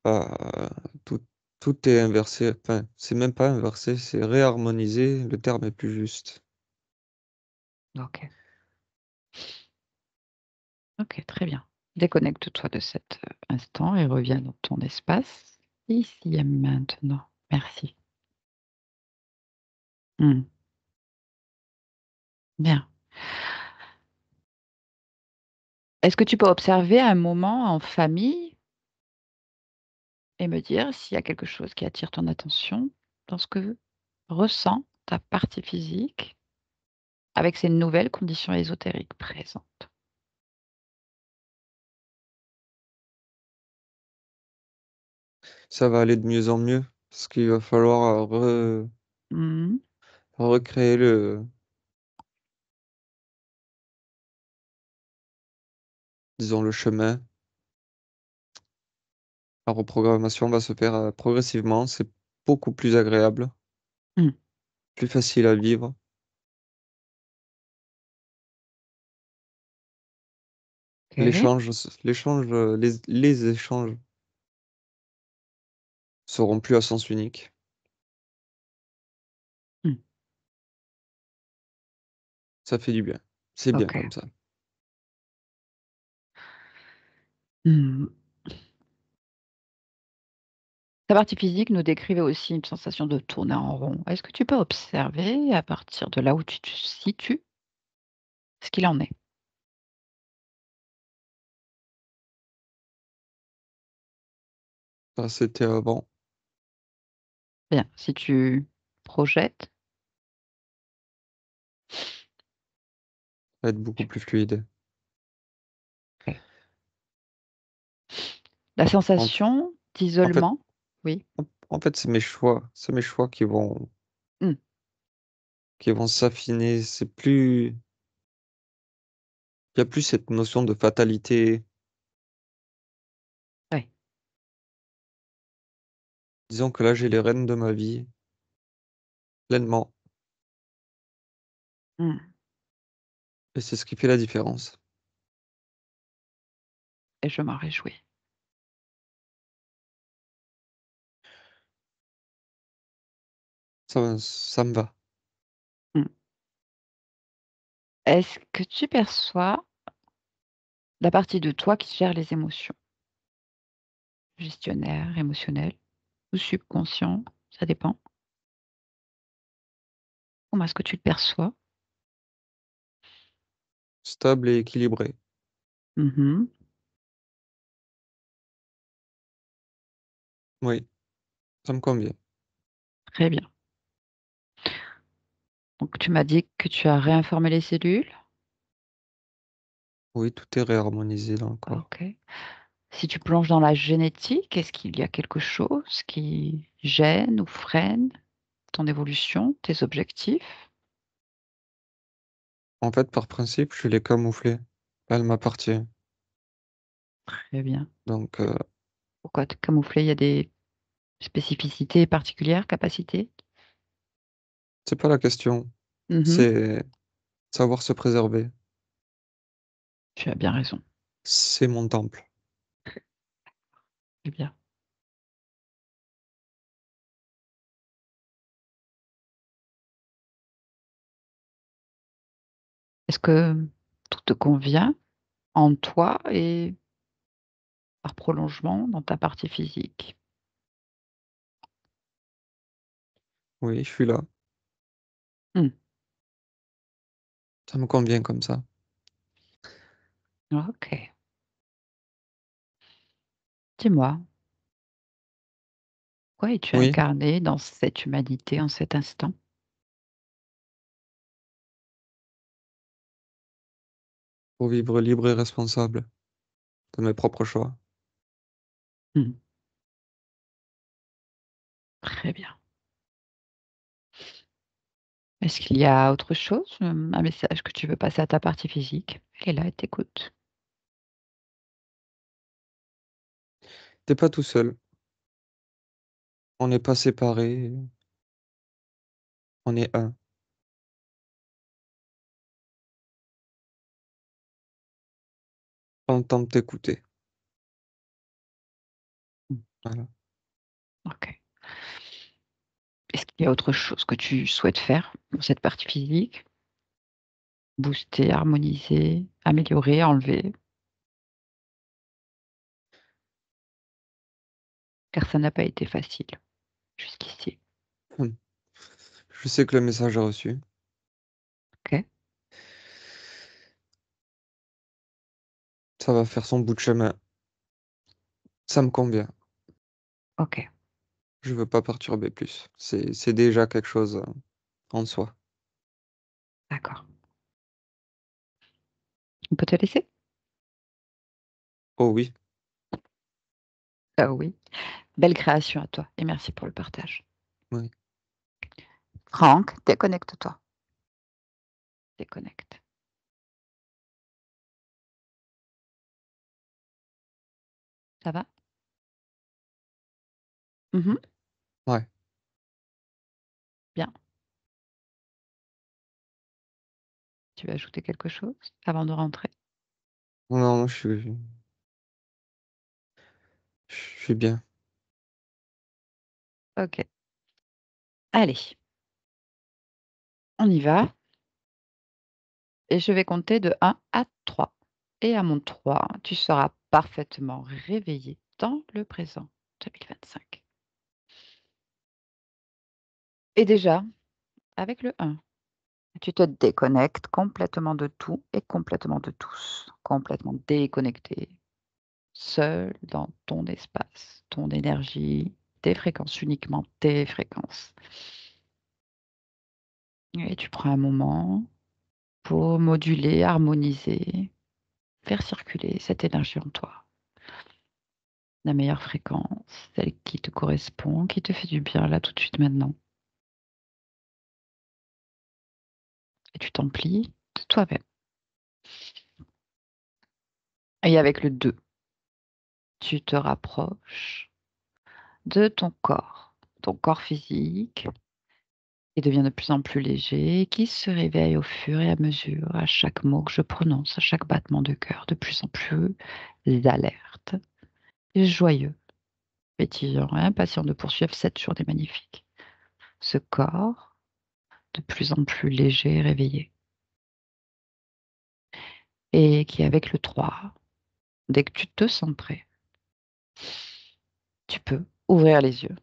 Euh, tout, tout est inversé. Enfin, c'est même pas inversé, c'est réharmonisé. Le terme est plus juste. Ok. Ok, très bien. Déconnecte-toi de cet instant et reviens dans ton espace, ici et maintenant. Merci. Hmm, bien. Est-ce que tu peux observer un moment en famille et me dire s'il y a quelque chose qui attire ton attention dans ce que ressent ta partie physique avec ces nouvelles conditions ésotériques présentes? Ça va aller de mieux en mieux, parce qu'il va falloir Hmm, recréer disons, le chemin. La reprogrammation va se faire progressivement. C'est beaucoup plus agréable, Mmh. plus facile à vivre. OK. Les échanges seront plus à sens unique. Mmh. Ça fait du bien. C'est bien OK. comme ça. Mmh. Ta partie physique nous décrivait aussi une sensation de tourner en rond. Est-ce que tu peux observer, à partir de là où tu te situes, ce qu'il en est? Ça, c'était avant. Bien, si tu projettes, Ça va être beaucoup plus fluide. OK. La En sensation en fait d'isolement? Oui. en fait, c'est mes choix. C'est mes choix Mmh. qui vont s'affiner. Il y a plus cette notion de fatalité. Ouais. Disons que là, j'ai les rênes de ma vie, pleinement, Mmh. et c'est ce qui fait la différence. Et je m'en réjouis. Ça me va. Mmh. Est-ce que tu perçois la partie de toi qui gère les émotions? Gestionnaire, émotionnel ou subconscient? Ça dépend. Comment est-ce que tu le perçois? Stable et équilibré. Mmh. Oui, ça me convient. Très bien. Donc tu m'as dit que tu as réinformé les cellules? Oui, tout est réharmonisé dans le Ah, corps. OK. Si tu plonges dans la génétique, est-ce qu'il y a quelque chose qui gêne ou freine ton évolution, tes objectifs? En fait, par principe, je l'ai camouflée. Elle m'appartient. Très bien. Donc, Pourquoi te camoufler? Il y a des spécificités particulières, capacités? c'est pas la question. Mmh. C'est savoir se préserver. Tu as bien raison. C'est mon temple. Très bien. Est-ce que tout te convient en toi et par prolongement dans ta partie physique? Oui, je suis là. Mmh. Ça me convient comme ça. OK. Dis-moi, quoi es-tu Oui, incarné dans cette humanité en cet instant? pour vivre libre et responsable de mes propres choix. Mmh. Très bien. Est-ce qu'il y a autre chose, un message que tu veux passer à ta partie physique? Elle est là, elle t'écoute. T'es pas tout seul. On n'est pas séparés. On est un. Prends le temps de t'écouter. Mmh. Voilà. OK. Est-ce qu'il y a autre chose que tu souhaites faire pour cette partie physique? Booster, harmoniser, améliorer, enlever? Car ça n'a pas été facile jusqu'ici. Hum. Je sais que le message est reçu. OK? Ça va faire son bout de chemin. Ça me convient. OK, Je veux pas perturber plus. C'est déjà quelque chose, en soi. d'accord. On peut te laisser? Oh oui, Ah oui. Belle création à toi et merci pour le partage. oui. Franck, déconnecte-toi. Déconnecte. Ça va? Mmh. Ouais. Bien. Tu veux ajouter quelque chose avant de rentrer? Non, je suis bien. OK. Allez, on y va et je vais compter de 1 à 3 et à mon 3, tu seras parfaitement réveillé dans le présent 2025. Et déjà, avec le 1, tu te déconnectes complètement de tout et complètement de tous. Complètement déconnecté, seul dans ton espace, ton énergie, tes fréquences, uniquement tes fréquences. Et tu prends un moment pour moduler, harmoniser, faire circuler cette énergie en toi. La meilleure fréquence, celle qui te correspond, qui te fait du bien là tout de suite maintenant. Et tu t'emplis de toi-même. Et avec le 2, tu te rapproches de ton corps physique, qui devient de plus en plus léger, qui se réveille au fur et à mesure, à chaque mot que je prononce, à chaque battement de cœur, de plus en plus alerte et joyeux, pétillant et impatient de poursuivre cette journée magnifique. Ce corps de plus en plus léger et réveillé. Et qui, avec le 3, dès que tu te sens prêt, tu peux ouvrir les yeux.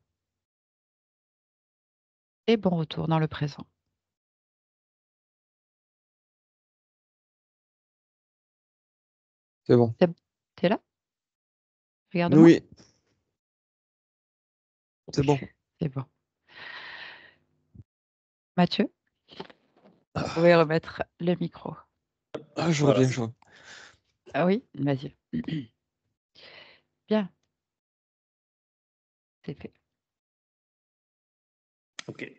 Et bon retour dans le présent. C'est bon. T'es là? Regarde-moi. Oui, c'est bon. C'est bon. Mathieu, vous pouvez remettre le micro. Ah, je Voilà, reviens, c'est je reviens. Ah oui, vas-y. Bien, c'est fait. OK.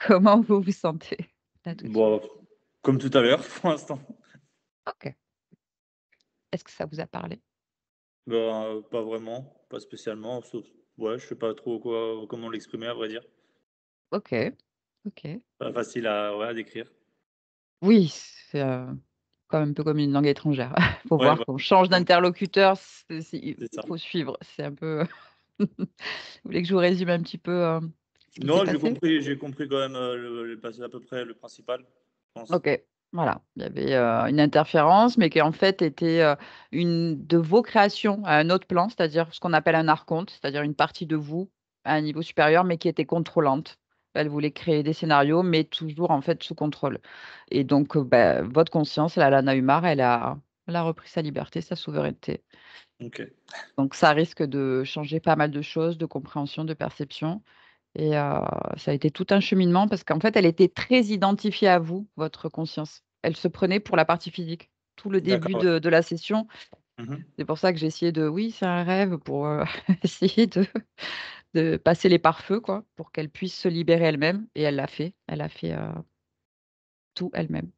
Comment vous vous sentez là tout de suite? Bon, comme tout à l'heure pour l'instant. OK. Est-ce que ça vous a parlé? Ben, pas vraiment, pas spécialement, sauf ouais, je sais pas trop comment l'exprimer à vrai dire. OK, OK. Pas facile à ouais, à décrire. Oui, c'est, comme un peu comme une langue étrangère. Faut Ouais, voir voilà, qu'on change donc d'interlocuteur, il c'est ça. faut suivre. C'est un peu vous voulez que je vous résume un petit peu, ce qui s'est Non, passé? j'ai compris quand même, à peu près le principal, je pense. OK, voilà. Il y avait, une interférence, mais qui en fait était, une de vos créations à un autre plan, c'est-à-dire ce qu'on appelle un archonte, c'est-à-dire une partie de vous à un niveau supérieur, mais qui était contrôlante. Elle voulait créer des scénarios, mais toujours en fait sous contrôle. Et donc, votre conscience, la Lana Umar, elle a repris sa liberté, sa souveraineté. OK. Donc ça risque de changer pas mal de choses, de compréhension, de perception. Et ça a été tout un cheminement parce qu'en fait, elle était très identifiée à vous, votre conscience. Elle se prenait pour la partie physique. Tout le début D'accord, ouais. de la session, Mmh. c'est pour ça que j'ai essayé de oui, c'est un rêve pour, essayer de passer les pare-feux, quoi, pour qu'elle puisse se libérer elle-même et elle l'a fait. Elle a fait, tout elle-même.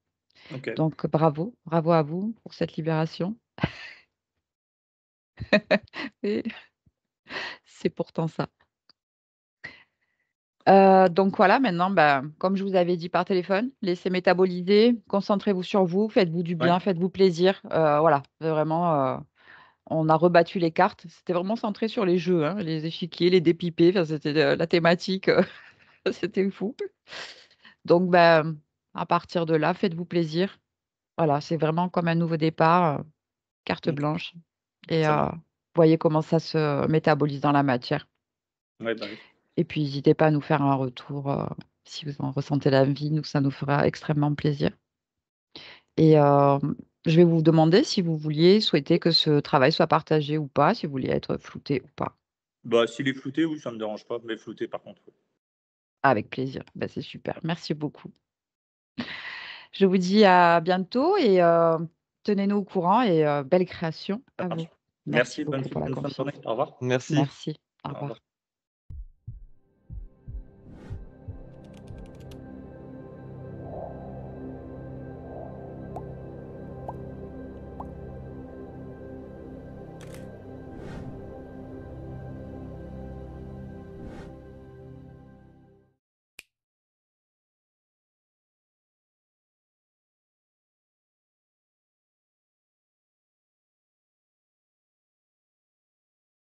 OK. Donc bravo, bravo à vous pour cette libération et c'est pourtant ça. Donc voilà, maintenant, bah, comme je vous avais dit par téléphone, laissez métaboliser, concentrez-vous sur vous, faites-vous du Ouais, bien, faites-vous plaisir. Voilà, vraiment, on a rebattu les cartes. C'était vraiment centré sur les jeux, hein, les échiquiers, les dés enfin, c'était, la thématique, c'était fou. Donc bah, à partir de là, faites-vous plaisir. Voilà, c'est vraiment comme un nouveau départ, carte OK, blanche et ça marche. voyez comment ça se métabolise dans la matière. Ouais, bah, oui. Et puis n'hésitez pas à nous faire un retour, si vous en ressentez l'envie, nous, ça nous fera extrêmement plaisir. Et je vais vous demander si vous souhaitez que ce travail soit partagé ou pas, si vous voulez être flouté ou pas. Bah, s'il est flouté, oui, ça me dérange pas, mais flouté par contre, oui. Avec plaisir, bah, c'est super. Merci beaucoup. Je vous dis à bientôt et tenez-nous au courant et belle création Ça à vous. marche. Merci Merci, beaucoup pour la bonne fin de journée. confiance. Au revoir. Merci. Merci. Au Au revoir. revoir.